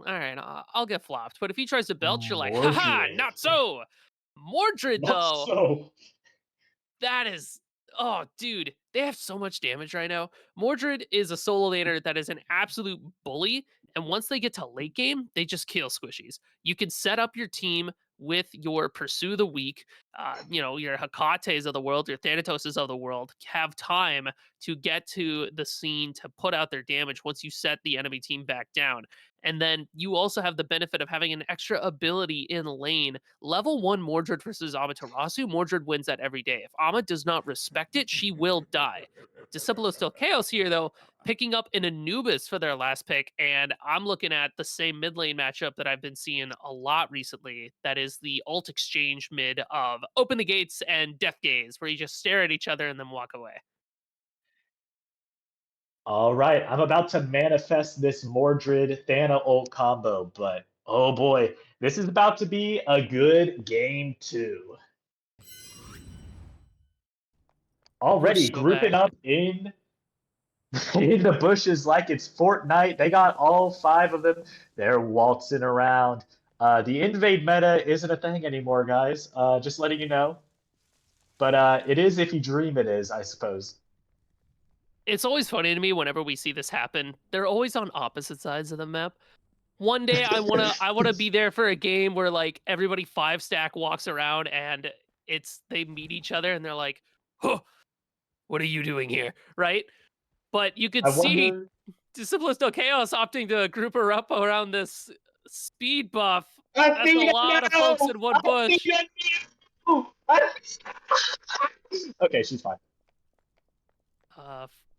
right, I'll get flopped. But if he tries to belch, you're like, haha, Mordred. not so. Mordred, Not though, so. that is, oh, dude, they have so much damage right now. Mordred is a solo laner that is an absolute bully. And once they get to late game, they just kill squishies. You can set up your team with your Pursue the Weak, your Hekates of the world, your Thanatoses of the world, have time to get to the scene to put out their damage once you set the enemy team back down. And then you also have the benefit of having an extra ability in lane. Level 1 Mordred versus Amaterasu, Mordred wins that every day. If Ama does not respect it, she will die. Discipulos del Chaos here, though, picking up an Anubis for their last pick, and I'm looking at the same mid lane matchup that I've been seeing a lot recently. That is the ult exchange mid of Open the Gates and Death Gaze, where you just stare at each other and then walk away. All right, I'm about to manifest this Mordred Thana ult combo, but oh boy, this is about to be a good game too. Already So grouping back. up in the bushes like it's Fortnite. They got all 5 of them. They're waltzing around. The invade meta isn't a thing anymore, guys. Just letting you know. But it is if you dream it is, I suppose. It's always funny to me whenever we see this happen. They're always on opposite sides of the map. One day I wanna be there for a game where like everybody 5-stack walks around and they meet each other and they're like, huh, what are you doing here? Right? But you could I see wonder. Discipulos del Chaos opting to group her up around this speed buff. That's a Athena, lot of folks in one bush. Athena, no! Okay, she's fine.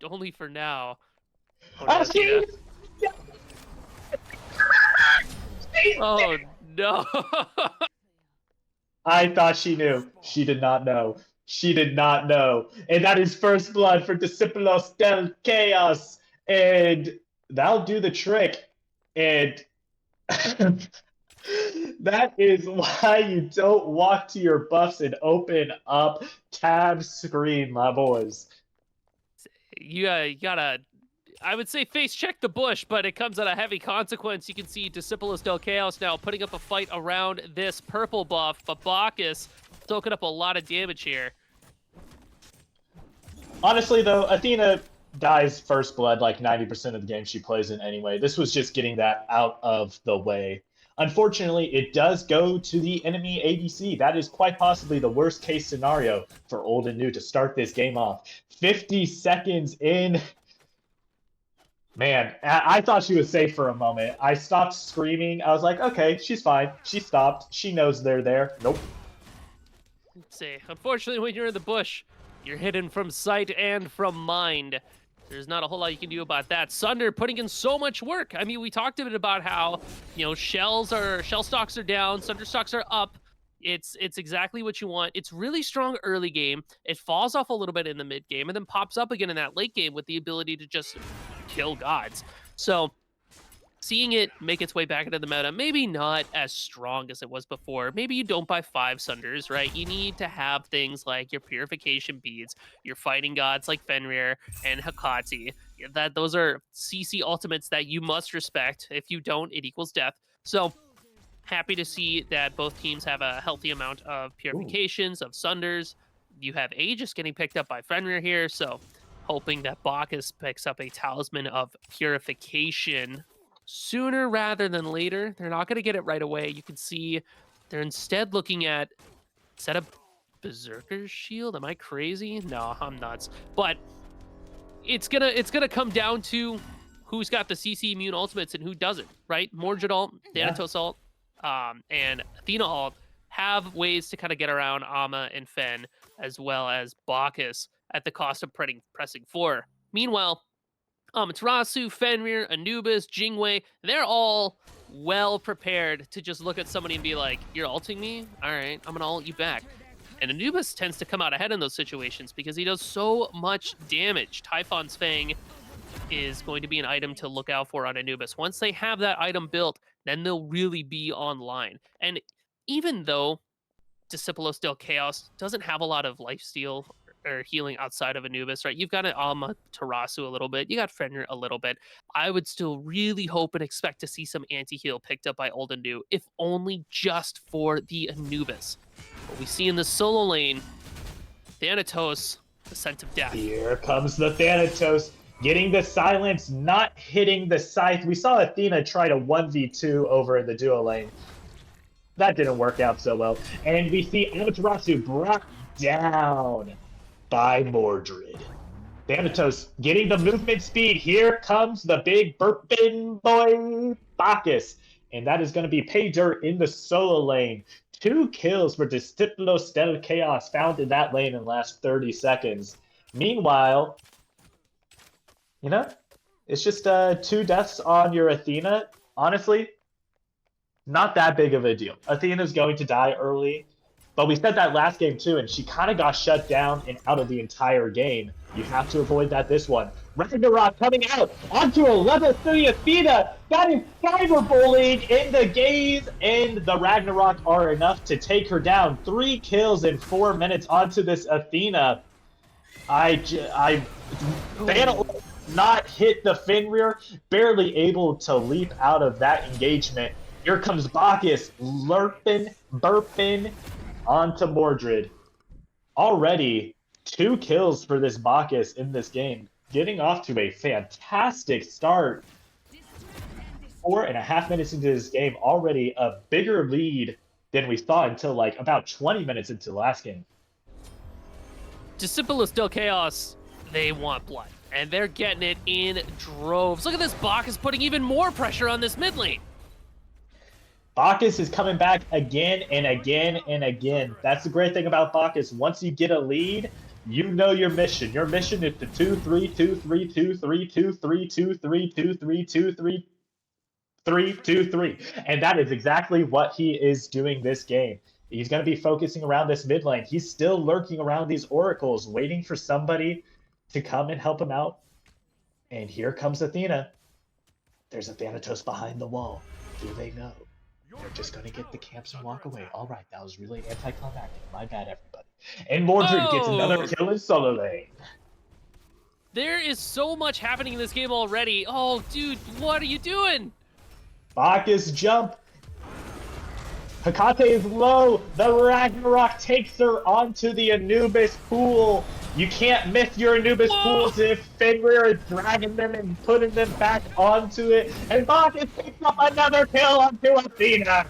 Only for now. Oh no, Athena! Tina. Oh no. I thought she knew. She did not know. She did not know. And that is first blood for Discipulos del Chaos. And that'll do the trick. And that is why you don't walk to your buffs and open up tab screen, my boys. You gotta, I would say face check the bush, but it comes at a heavy consequence. You can see Discipulos del Chaos now putting up a fight around this purple buff, but Bacchus soaking up a lot of damage here. Honestly, though, Athena dies first blood like 90% of the game she plays in anyway. This was just getting that out of the way. Unfortunately, it does go to the enemy ADC. That is quite possibly the worst case scenario for old and new to start this game off. 50 seconds in. Man, I thought she was safe for a moment. I stopped screaming. I was like, okay, she's fine. She stopped. She knows they're there. Nope. Let's see. Unfortunately, when you're in the bush, you're hidden from sight and from mind. There's not a whole lot you can do about that. Sunder putting in so much work. I mean, we talked a bit about how, shell stocks are down, Sunder stocks are up. It's exactly what you want. It's really strong early game. It falls off a little bit in the mid game and then pops up again in that late game with the ability to just kill gods. So seeing it make its way back into the meta, maybe not as strong as it was before. Maybe you don't buy 5 Sunders, right? You need to have things like your purification beads, your fighting gods like Fenrir and Hekate. Those are CC ultimates that you must respect. If you don't, it equals death. So happy to see that both teams have a healthy amount of purifications, of Sunders. You have Aegis getting picked up by Fenrir here, so hoping that Bacchus picks up a Talisman of Purification sooner rather than later. They're not going to get it right away. You can see they're instead looking at, is that a Berserker's Shield? Am I crazy? No, I'm nuts. But it's gonna come down to who's got the CC immune ultimates and who doesn't, right? Mordred ult, Thanatos ult, and Athena ult have ways to kind of get around Ama and Fen, as well as Bacchus, at the cost of pressing 4. Meanwhile, Amaterasu, Fenrir, Anubis, Jingwei, they're all well prepared to just look at somebody and be like, you're ulting me? All right, I'm gonna ult you back. And Anubis tends to come out ahead in those situations because he does so much damage. Typhon's Fang is going to be an item to look out for on Anubis. Once they have that item built, then they'll really be online. And even though Discipulos del Kaos doesn't have a lot of lifesteal or healing outside of Anubis, right? You've got an Amaterasu a little bit. You got Fenrir a little bit. I would still really hope and expect to see some anti-heal picked up by old and new, if only just for the Anubis. What we see in the solo lane, Thanatos, the Scent of Death. Here comes the Thanatos, getting the silence, not hitting the scythe. We saw Athena try to 1v2 over in the duo lane. That didn't work out so well. And we see Amaterasu brought down by Mordred. Thanatos getting the movement speed. Here comes the big burping boy, Bacchus. And that is going to be pay dirt in the solo lane. 2 kills for Discipulos del Kaos found in that lane in the last 30 seconds. Meanwhile, it's just 2 deaths on your Athena. Honestly, not that big of a deal. Athena's going to die early. But we said that last game too, and she kind of got shut down and out of the entire game. You have to avoid that this one. Ragnarok coming out onto a level 3 Athena. That is cyberbullying in the gaze, and the Ragnarok are enough to take her down. 3 kills in 4 minutes onto this Athena. Thana not hit the Fenrir, barely able to leap out of that engagement. Here comes Bacchus, burping onto Mordred. Already 2 kills for this Bacchus in this game, getting off to a fantastic start. 4.5 minutes into this game, already a bigger lead than we saw until like about 20 minutes into the last game. Discipulos del Kaos, they want blood, and they're getting it in droves. Look at this, Bacchus putting even more pressure on this mid lane. Bacchus is coming back again and again and again. That's the great thing about Bacchus. Once you get a lead, you know your mission. Your mission is to 2-3, 2-3, 2-3, 2-3, 2-3, 2-3, 2-3, 2-3. And that is exactly what he is doing this game. He's going to be focusing around this mid lane. He's still lurking around these oracles, waiting for somebody to come and help him out. And here comes Athena. There's a Thanatos behind the wall. Do they know? They're just going to get the camps and walk away. All right, that was really anticlimactic. My bad, everybody. And Mordred gets another kill in solo lane. There is so much happening in this game already. Oh, dude, what are you doing? Bacchus jump. Hekate is low. The Ragnarok takes her onto the Anubis pool. You can't miss your Anubis pools if Fenrir is dragging them and putting them back onto it. And Bacchus picks up another kill onto Athena.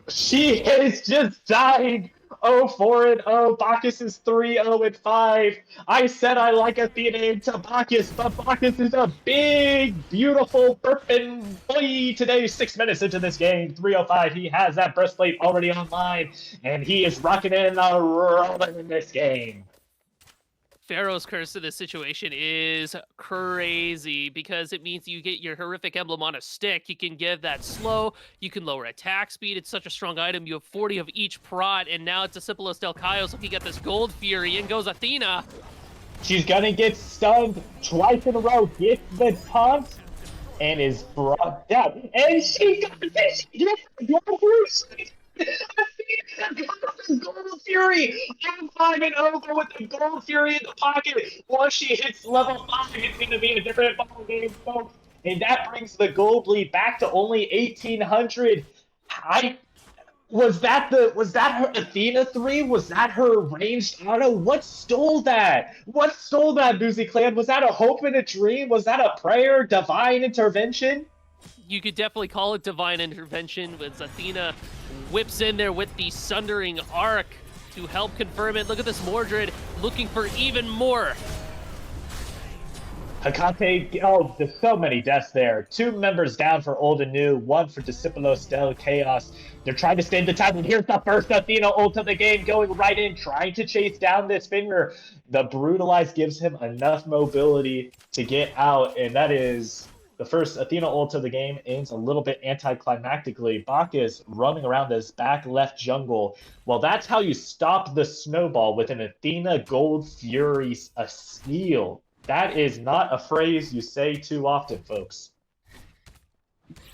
She is just dying. 0-4-0. Bacchus is 3-0-5. I said I like Athena into Bacchus, but Bacchus is a big, beautiful, burping boy today. 6 minutes into this game, 3-0-5. He has that breastplate already online, and he is rocking in a rolling in this game. Pharaoh's Curse to this situation is crazy because it means you get your horrific emblem on a stick. You can give that slow. You can lower attack speed. It's such a strong item. You have 40 of each prot, and now it's Discipulos del Kaos. If you get this Gold Fury, in goes Athena. She's gonna get stunned twice in a row, gets the taunt, and is brought down. And she got this! Yes! Gold Fury! I'm 5-0 with the Gold Fury in the pocket. Once she hits level 5, it's gonna be a different ball game, folks. And that brings the gold lead back to only 1,800. Was that her Athena 3? Was that her ranged auto? What stole that? What stole that, Musi Clan? Was that a hope and a dream? Was that a prayer? Divine intervention? You could definitely call it divine intervention with Athena whips in there with the Sundering Arc to help confirm it. Look at this Mordred looking for even more. Hecate, oh, there's so many deaths there. 2 members down for old and new, 1 for Discipulos del Kaos. They're trying to stay the time, and here's the first Athena ult of the game, going right in, trying to chase down this finger. The Brutalize gives him enough mobility to get out, and that is the first Athena ult of the game. Ends a little bit anticlimactically. Bacchus running around this back left jungle. Well, that's how you stop the snowball with an Athena Gold Fury, a steal. That is not a phrase you say too often, folks.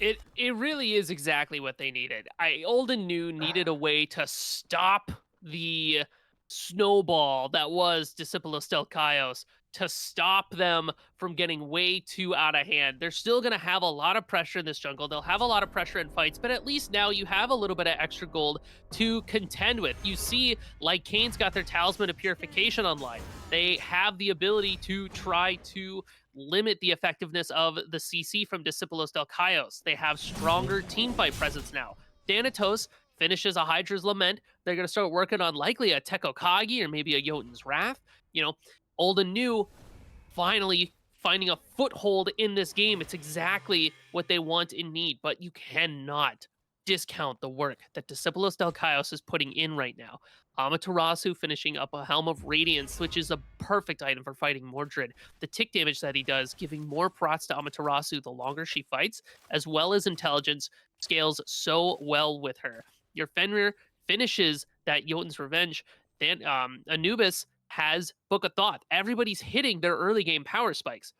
It really is exactly what they needed. Old and New needed a way to stop the snowball that was Discipulos del Kaos, to stop them from getting way too out of hand. They're still going to have a lot of pressure in this jungle. They'll have a lot of pressure in fights, but at least now you have a little bit of extra gold to contend with. You see, like Kane's got their Talisman of Purification online. They have the ability to try to limit the effectiveness of the CC from Discipulos del Kaos. They have stronger teamfight presence now. Thanatos finishes a Hydra's Lament. They're going to start working on likely a Tekokagi or maybe a Jotun's Wrath. You know, Old and New finally finding a foothold in this game. It's exactly what they want and need, but you cannot discount the work that Discipulos del Kaos is putting in right now. Amaterasu finishing up a Helm of Radiance, which is a perfect item for fighting Mordred. The tick damage that he does, giving more prots to Amaterasu the longer she fights, as well as intelligence, scales so well with her. Your Fenrir finishes that Jotun's Revenge. Then Anubis has Book of Thought. Everybody's hitting their early game power spikes.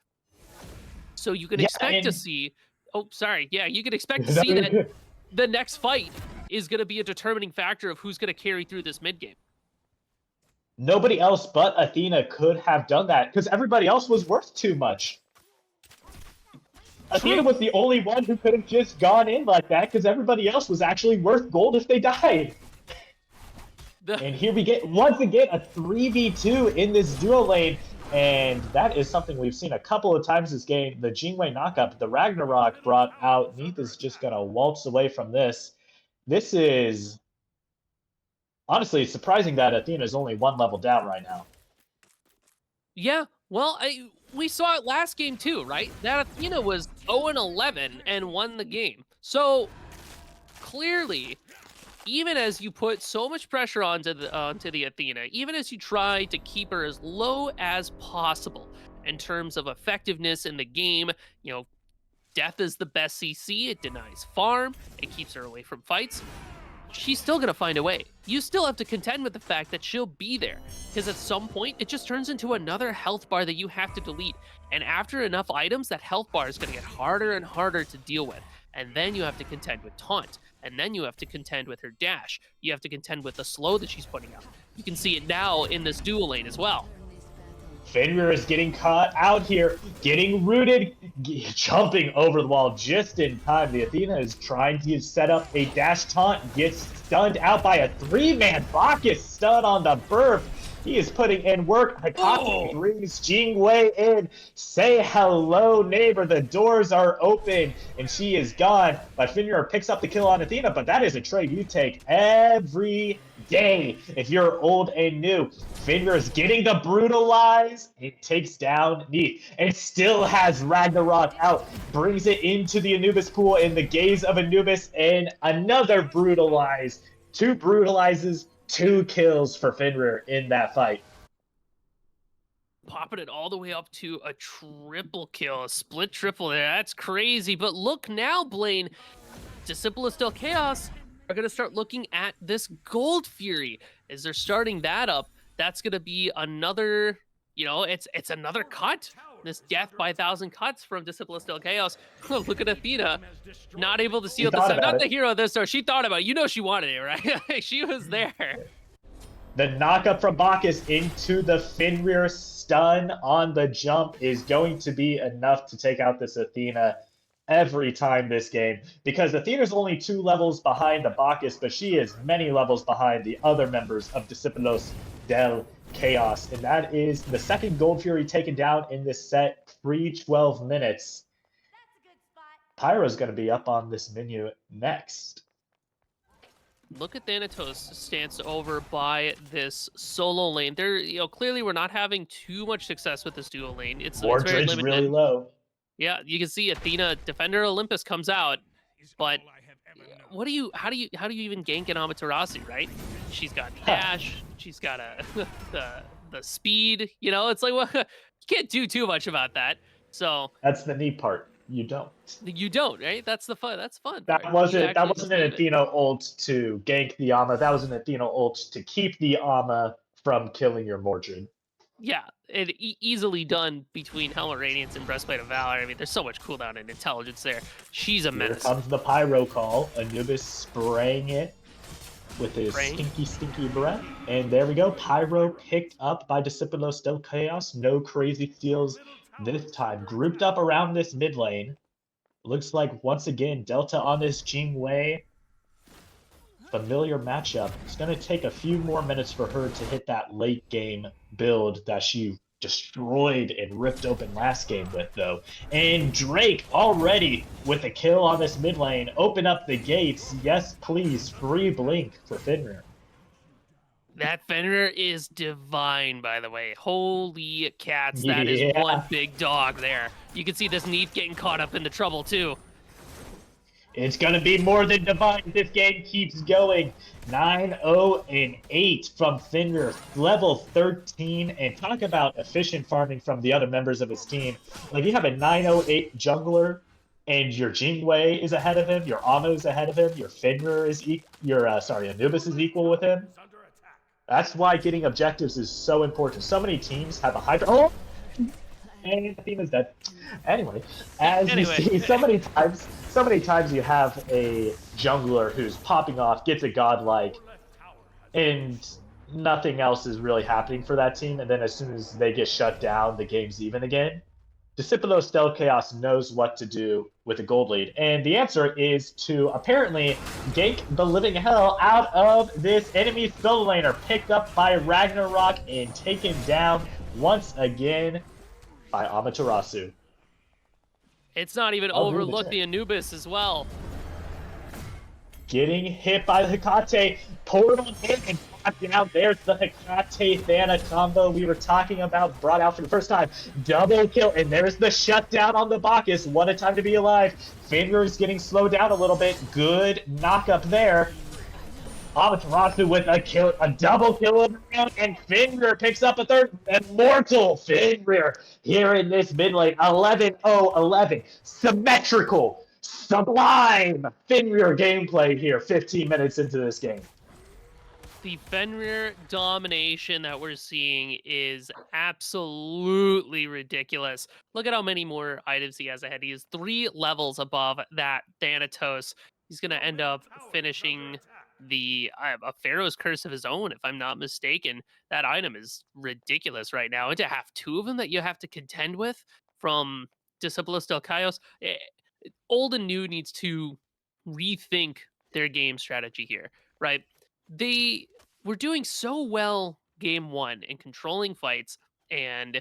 So you can expect to see... Oh, sorry. Yeah, you can expect to see that the next fight is going to be a determining factor of who's going to carry through this mid game. Nobody else but Athena could have done that, because everybody else was worth too much. Athena was the only one who could have just gone in like that, because everybody else was actually worth gold if they died. And here we get, once again, a 3v2 in this duo lane. And that is something we've seen a couple of times this game. The Jingwei knockup, the Ragnarok brought out. Neath is just going to waltz away from this. This is, honestly, surprising that Athena is only 1 level down right now. Yeah, well, we saw it last game too, right? That Athena was 0-11 and won the game. So, clearly, even as you put so much pressure onto the Athena, even as you try to keep her as low as possible in terms of effectiveness in the game, you know, death is the best CC, it denies farm, it keeps her away from fights, she's still going to find a way. You still have to contend with the fact that she'll be there, because at some point, it just turns into another health bar that you have to delete. And after enough items, that health bar is going to get harder and harder to deal with. And then you have to contend with taunt. And then you have to contend with her dash. You have to contend with the slow that she's putting out. You can see it now in this dual lane as well. Fenrir is getting caught out here, getting rooted, jumping over the wall just in time. The Athena is trying to set up a dash taunt, gets stunned out by a 3-man Bacchus stun on the burp. He is putting in work. Hikaki Oh. brings Jingwei in. Say hello, neighbor. The doors are open, and she is gone. But Finrir picks up the kill on Athena, but that is a trade you take every day if you're old and new. Finrir is getting the brutalize. It takes down Neith. And still has Ragnarok out. Brings it into the Anubis pool in the gaze of Anubis, and another brutalize. 2 brutalizes, 2 kills for Finrir in that fight. Popping it all the way up to a triple kill, a split triple there. That's crazy. But look now, Blaine, Discipulos del Kaos are going to start looking at this Gold Fury. As they're starting that up, that's going to be another, it's another cut. This death by 1,000 cuts from Discipulos del Chaos. Look at Athena, not able to seal the Not the hero of this star. She thought about it. She wanted it, right? She was there. The knockup from Bacchus into the Finrir stun on the jump is going to be enough to take out this Athena every time this game, because Athena's only 2 levels behind the Bacchus, but she is many levels behind the other members of Discipulos del Chaos, and that is the second Gold Fury taken down in this set, 3-12 minutes. Pyro's going to be up on this menu next. Look at Thanatos stance over by this solo lane. They're, clearly we're not having too much success with this duo lane. It's very Mordred's limited. really low. Yeah, you can see Athena, Defender Olympus comes out, but how do you even gank an Amaterasu, right? She's got dash, she's got the speed, it's like, well, you can't do too much about that. So that's the neat part. You don't, right? That's the fun. That's fun. That wasn't an Athena ult to gank the Ama. That was an Athena ult to keep the Ama from killing your Mordred. Yeah, it easily done between Helmet Radiance and Breastplate of Valor. I mean, there's so much cooldown and intelligence there. She's a menace. Here comes the Pyro call. Anubis spraying it with his stinky breath. And there we go. Pyro picked up by Discipulos del Chaos. No crazy steals this time. Grouped up around this mid lane. Looks like, once again, Delta on this Jingwei. Familiar matchup. It's going to take a few more minutes for her to hit that late game build that she destroyed and ripped open last game with, though. And Drake already with a kill on this mid lane. Open up the gates. Yes, please. Free blink for Finrir. That Fenrir is divine, by the way. Holy cats, that is one big dog there. You can see this Neith getting caught up into trouble, too. It's going to be more than divine. This game keeps going. 9-0-8 from Finrir, level 13. And talk about efficient farming from the other members of his team. Like, you have a 9-0-8 jungler, and your Jingwei is ahead of him, your Amo is ahead of him, your Finrir is Anubis is equal with him. That's why getting objectives is so important. So many teams have a Hydra. Oh! And Athena's dead. Anyway, you see, so many times you have a jungler who's popping off, gets a godlike, and nothing else is really happening for that team. And then as soon as they get shut down, the game's even again. Discipulos del Chaos knows what to do with a gold lead, and the answer is to apparently gank the living hell out of this enemy solo laner, picked up by Ragnarok and taken down once again by Amaterasu. It's not even overlooked the Anubis as well. Getting hit by the Hecate, portal in and brought down. There's the Hecate-Thana combo we were talking about, brought out for the first time. Double kill, and there's the shutdown on the Bacchus. What a time to be alive. Finrir is getting slowed down a little bit. Good knock up there. Amaterasu with a double kill of the round, and Finrir picks up a third. Immortal Finrir here in this mid lane. 11-0-11. Symmetrical, sublime Finrir gameplay here 15 minutes into this game. The Fenrir domination that we're seeing is absolutely ridiculous. Look at how many more items he has ahead. He is 3 levels above that Thanatos. He's going to end up finishing a Pharaoh's Curse of his own, if I'm not mistaken. That item is ridiculous right now. And to have 2 of them that you have to contend with from Discipulos del Chaos, old and new needs to rethink their game strategy here, right? They were doing so well game one in controlling fights and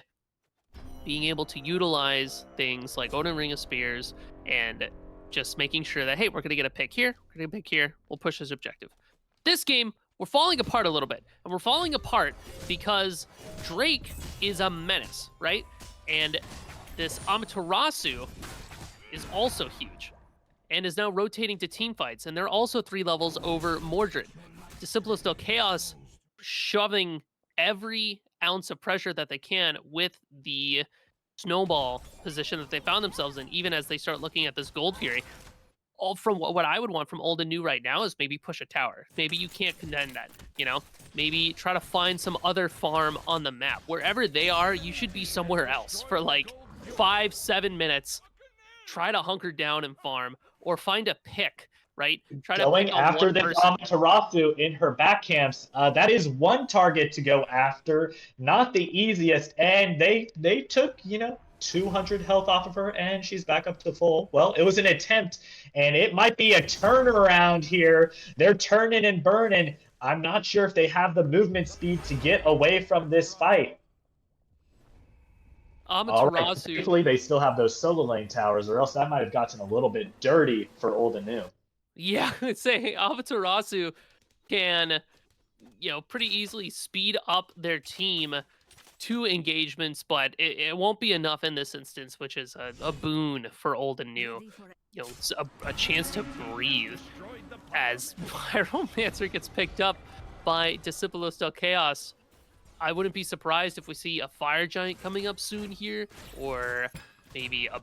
being able to utilize things like Odin Ring of Spears and just making sure that, hey, we're going to get a pick here, we're going to pick here, we'll push this objective. This game, we're falling apart a little bit. And we're falling apart because Drake is a menace, right? And this Amaterasu is also huge and is now rotating to team fights. And they're also 3 levels over Mordred. Discipulos del Chaos shoving every ounce of pressure that they can with the snowball position that they found themselves in, even as they start looking at this Gold Fury. All from what I would want from old and new right now is maybe push a tower. Maybe you can't contend that, you know? Maybe try to find some other farm on the map. Wherever they are, you should be somewhere else for like 5-7 minutes. Try to hunker down and farm, or find a pick, right? Try to Going pick on after one this person. Amaterasu in her back camps, that is one target to go after. Not the easiest, and they took, 200 health off of her, and she's back up to full. Well, it was an attempt, and it might be a turnaround here. They're turning and burning. I'm not sure if they have the movement speed to get away from this fight. All right, Amaterasu. thankfully they still have those solo lane towers, or else that might have gotten a little bit dirty for old and new. Yeah, I'd say Amaterasu can, pretty easily speed up their team to engagements, but it won't be enough in this instance, which is a boon for old and new. It's a chance to breathe as Pyromancer gets picked up by Discipulos del Chaos. I wouldn't be surprised if we see a Fire Giant coming up soon here, or maybe a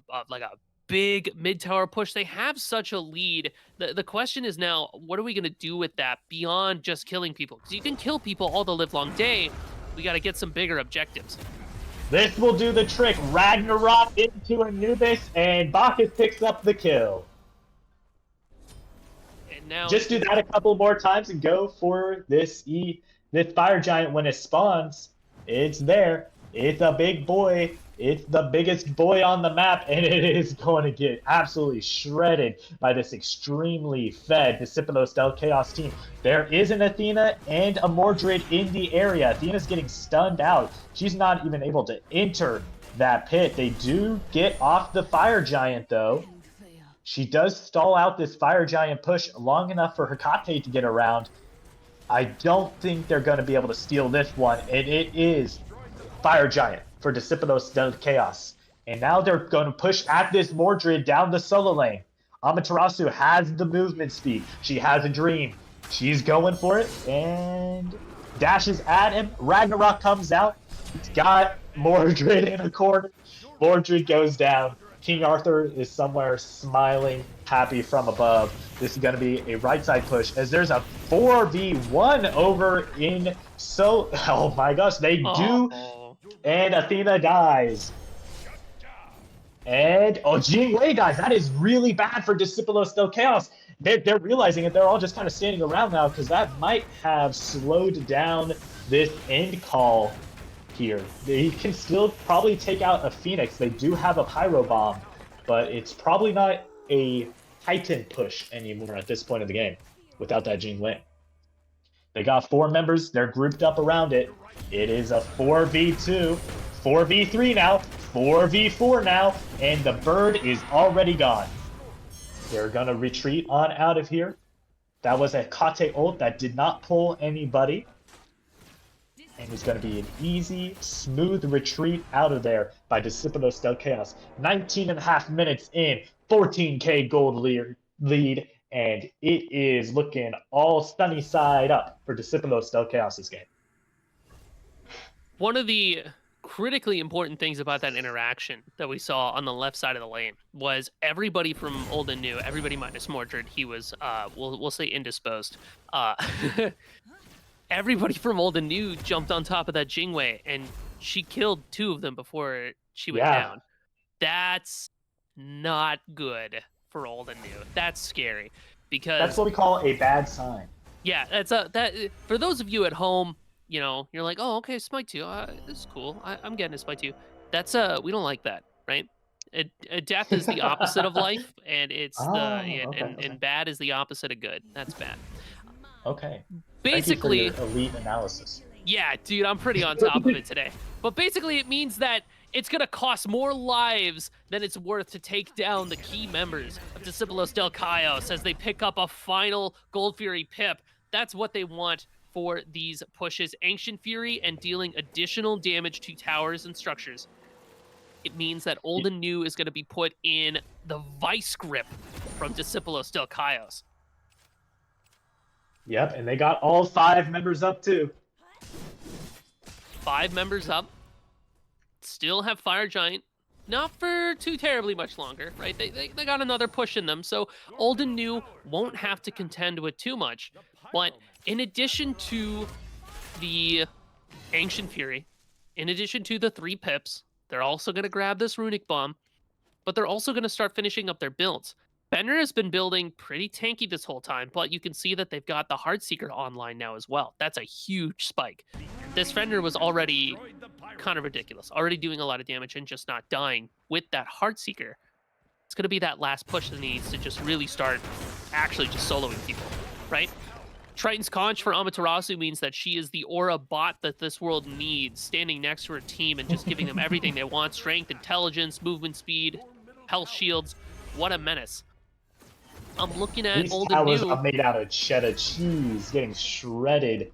big mid-tower push. They have such a lead. The question is now, what are we going to do with that beyond just killing people? Because you can kill people all the live long day. We got to get some bigger objectives. This will do the trick. Ragnarok into Anubis, and Bacchus picks up the kill. And now Just do that a couple more times and go for this Fire Giant when it spawns. It's there. It's a big boy. It's the biggest boy on the map, and it is going to get absolutely shredded by this extremely fed Discipulos del Chaos team. There is an Athena and a Mordred in the area. Athena's getting stunned out. She's not even able to enter that pit. They do get off the Fire Giant, though. She does stall out this Fire Giant push long enough for Hecate to get around. I don't think they're going to be able to steal this one, and it is Fire Giant for Discipulos del Chaos. And now they're going to push at this Mordred down the solo lane. Amaterasu has the movement speed. She has a dream. She's going for it and dashes at him. Ragnarok comes out. He's got Mordred in a corner. Mordred goes down. King Arthur is somewhere smiling, happy from above. This is going to be a right side push as there's a 4v1 over in oh my gosh, they do. And Athena dies. And Jing Wei dies. That is really bad for Discipulos del Chaos. They're realizing it. They're all just kind of standing around now because that might have slowed down this end call here. They can still probably take out a Phoenix. They do have a Pyro Bomb, but it's probably not a Titan push anymore at this point of the game without that Jing Wei. They got 4 members. They're grouped up around it. It is a 4v2, 4v3 now, 4v4 now, and the bird is already gone. They're going to retreat on out of here. That was a Kate ult that did not pull anybody. And it's going to be an easy, smooth retreat out of there by Discipulos del Chaos. 19.5 minutes in, 14k gold lead, and it is looking all sunny side up for Discipulos del Chaos this game. One of the critically important things about that interaction that we saw on the left side of the lane was everybody from old and new, everybody minus Mordred, he was, we'll say indisposed. Everybody from old and new jumped on top of that Jing Wei, and she killed 2 of them before she went down. That's not good for old and new. That's scary because that's what we call a bad sign. Yeah, that for those of you at home, you're like, oh, okay, Smite 2, this is cool. I'm getting a Smite 2. That's we don't like that, right? Death is the opposite of life, and it's and bad is the opposite of good. That's bad. Okay. Basically, thank you for your elite analysis. Yeah, dude, I'm pretty on top of it today. But basically, it means that it's going to cost more lives than it's worth to take down the key members of Discipulos del Kaos as they pick up a final Gold Fury pip. That's what they want for these pushes. Ancient Fury and dealing additional damage to towers and structures. It means that old and new is going to be put in the vice grip from Discipulos del Kaos. Yep, and they got all 5 members up too. 5 members up. Still have Fire Giant. Not for too terribly much longer, right? They got another push in them, so old and new won't have to contend with too much. But in addition to the Ancient Fury, in addition to the 3 pips, they're also going to grab this Runic Bomb, but they're also going to start finishing up their builds. Fenrir has been building pretty tanky this whole time, but you can see that they've got the Heartseeker online now as well. That's a huge spike. This Fenrir was already kind of ridiculous, already doing a lot of damage and just not dying. With that Heartseeker, it's going to be that last push that needs to just really start actually just soloing people, right? Triton's Conch for Amaterasu means that she is the aura bot that this world needs, standing next to her team and just giving them everything they want: strength, intelligence, movement speed, health shields. What a menace. I'm looking at These old and towers new. are made out of cheddar cheese, getting shredded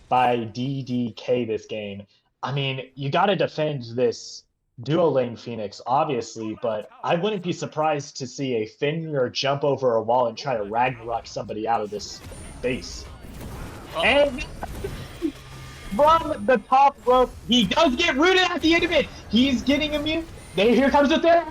by DDK this game. I mean, you got to defend this duo lane Phoenix, obviously, but I wouldn't be surprised to see a Fenrir jump over a wall and try to Ragnarok somebody out of this base. And from the top rope, he does get rooted at the end of it. He's getting immune. Here comes the third.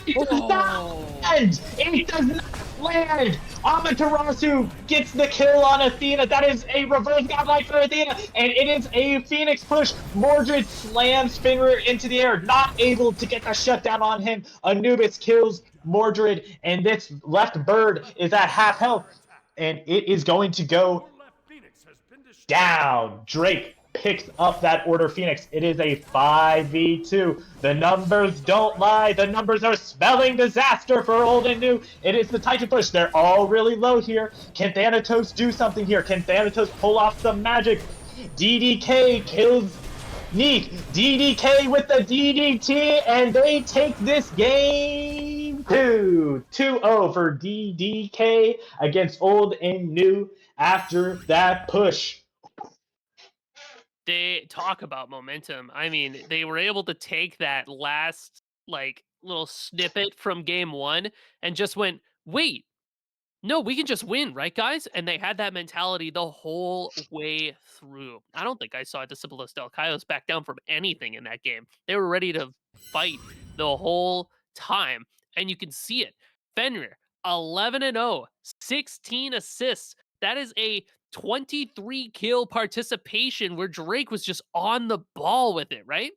It does not land. It does not land. Amaterasu gets the kill on Athena. That is a reverse godlike for Athena, and it is a Phoenix push. Mordred slams Fenrir into the air, not able to get the shutdown on him. Anubis kills Mordred, and this left bird is at half health, and it is going to go down. Drake picks up that Order Phoenix. It is a 5v2. The numbers don't lie. The numbers are spelling disaster for old and new. It is the Titan push. They're all really low here. Can Thanatos do something here? Can Thanatos pull off some magic? DDK kills Neek. DDK with the DDT, and they take this game 2-0 for DDK against old and new after that push. They talk about momentum. I mean, they were able to take that last little snippet from game 1 and just went, wait, no, we can just win, right, guys? And they had that mentality the whole way through. I don't think I saw Discipulos del Kaos back down from anything in that game. They were ready to fight the whole time, and you can see it. Fenrir, 11-0, 16 assists. That is a 23 kill participation where Drake was just on the ball with it, right?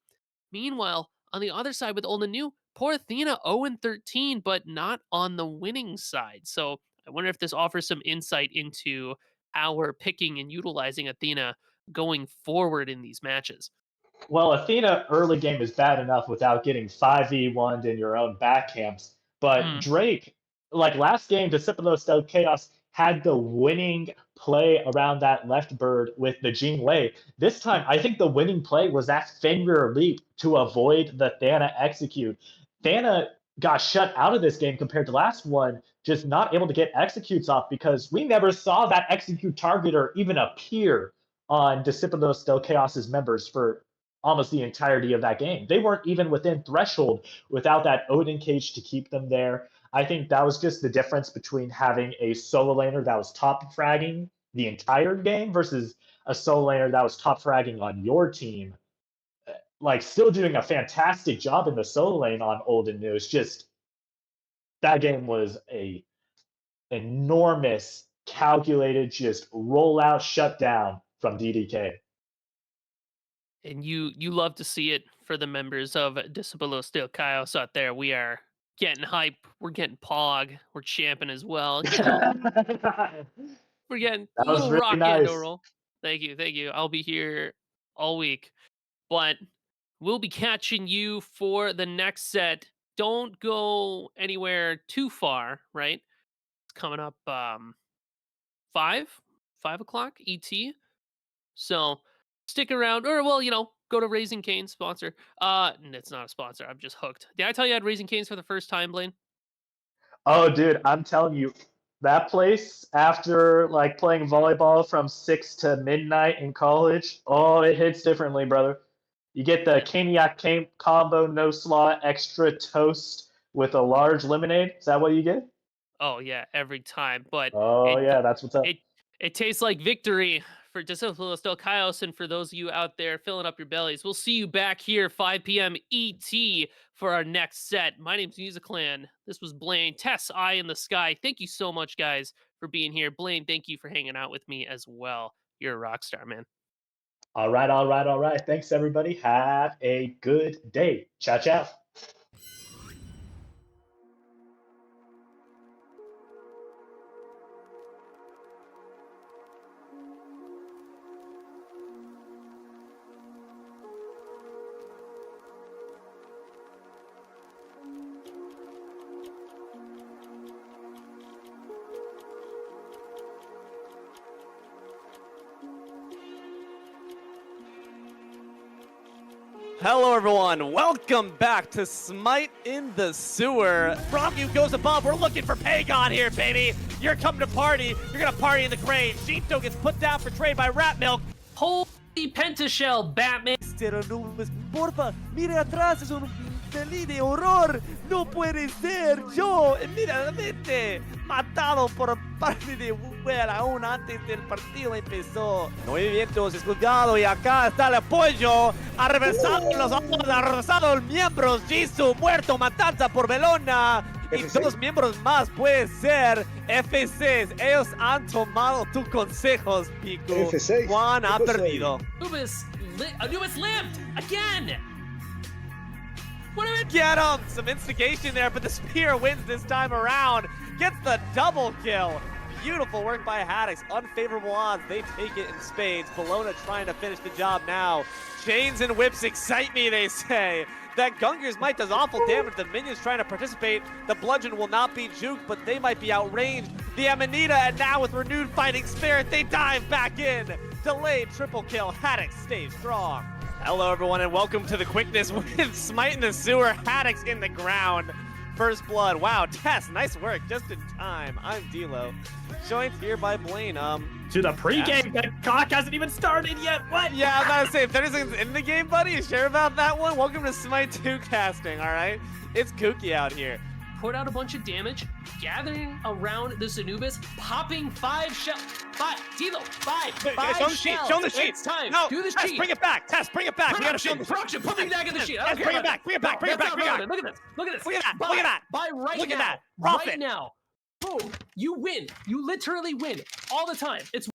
Meanwhile, on the other side with old and new, poor Athena 0-13, but not on the winning side. So I wonder if this offers some insight into our picking and utilizing Athena going forward in these matches. Well, Athena early game is bad enough without getting 5v1'd in your own back camps. But Drake, like last game, Discipulos del Chaos had the winning play around that left bird with the Jing Wei. This time, I think the winning play was that Fenrir leap to avoid the Thana execute. Thana got shut out of this game compared to last one, just not able to get executes off because we never saw that execute targeter even appear on Discipulos del Chaos's members for almost the entirety of that game. They weren't even within threshold without that Odin cage to keep them there. I think that was just the difference between having a solo laner that was top fragging the entire game versus a solo laner that was top fragging on your team. Like, still doing a fantastic job in the solo lane on old and new. It's just that game was a enormous, calculated, just rollout shutdown from DDK. And you love to see it for the members of Discipulos del Chaos out there. We are getting hype. We're getting pog. We're champing as well. You know, we're getting a That was little really rock nice. and roll. Thank you, thank you. I'll be here all week, but we'll be catching you for the next set. Don't go anywhere too far, right? It's coming up 5 o'clock ET. So stick around, or well, go to Raising Cane's sponsor. It's not a sponsor. I'm just hooked. Did I tell you I had Raising Cane's for the first time, Blaine? Oh, dude, I'm telling you, that place after like playing volleyball from 6 to midnight in college, oh, it hits differently, brother. You get the caniac combo, no slaw, extra toast with a large lemonade. Is that what you get? Oh yeah, every time. But Oh it yeah, that's what's up. it tastes like victory for Discipulos del Kaos, and for those of you out there filling up your bellies. We'll see you back here 5 p.m. ET for our next set. My name's Musiclan. This was Blaine. Tess, Eye in the Sky. Thank you so much, guys, for being here. Blaine, thank you for hanging out with me as well. You're a rock star, man. All right, all right, all right. Thanks, everybody. Have a good day. Ciao, ciao. Hello everyone, welcome back to Smite in the Sewer. Bromview goes above, we're looking for Pagon here, baby. You're coming to party, you're gonna party in the crane. Sheepto gets put down for trade by Rat Milk. Holy Pentashell, Batman. Porfa, mire atrás, es un peli de horror. No puede ser yo. Mira, vete. Matado por parte de Google aún antes del partido empezó. Movimientos escuchado y acá está el apoyo. Ha reversado los ojos, ha reversado los miembros. Jisoo muerto, matanza por Belona. Y F6. 2 miembros más puede ser F6. Ellos han tomado tus consejos, Piku. F6. Juan ha ¿Qué pasó ahí? perdido. Anubis lived again. What do we Get him! Some instigation there, but the spear wins this time around. Gets the double kill. Beautiful work by Haddix. Unfavorable odds. They take it in spades. Bologna trying to finish the job now. Chains and whips excite me, they say. That Gunger's Might does awful damage. The minions trying to participate. The bludgeon will not be juked, but they might be outranged. The Amanita, and now with renewed fighting spirit, they dive back in. Delayed triple kill. Haddix stays strong. Hello, everyone, and welcome to the quickness with Smite in the Sewer. Haddix in the ground. First blood. Wow, Tess, nice work. Just in time. I'm D-Lo. Joined here by Blaine. To the pregame. The clock hasn't even started yet. What? Yeah, I was about to say, 30 seconds in the game, buddy. You sure about that one? Welcome to Smite 2 casting, all right? It's kooky out here. put out a bunch of damage, gathering around this Anubis, popping 5 shells. 5, Tilo, 5 Show the sheet, shells. show the sheet. It's time. No, Do the Tess, sheet. bring it back. Tess, bring it back. We gotta show the Production, put me back in the sheet. I don't Tess, care bring it about back, bring it back, bring it No, back, bring it that's back. not relevant. Look at this. Look at this. Look at that, Buy, look at that. Buy right Look now. at that. Profit. Right now. Boom. You win. You literally win all the time. It's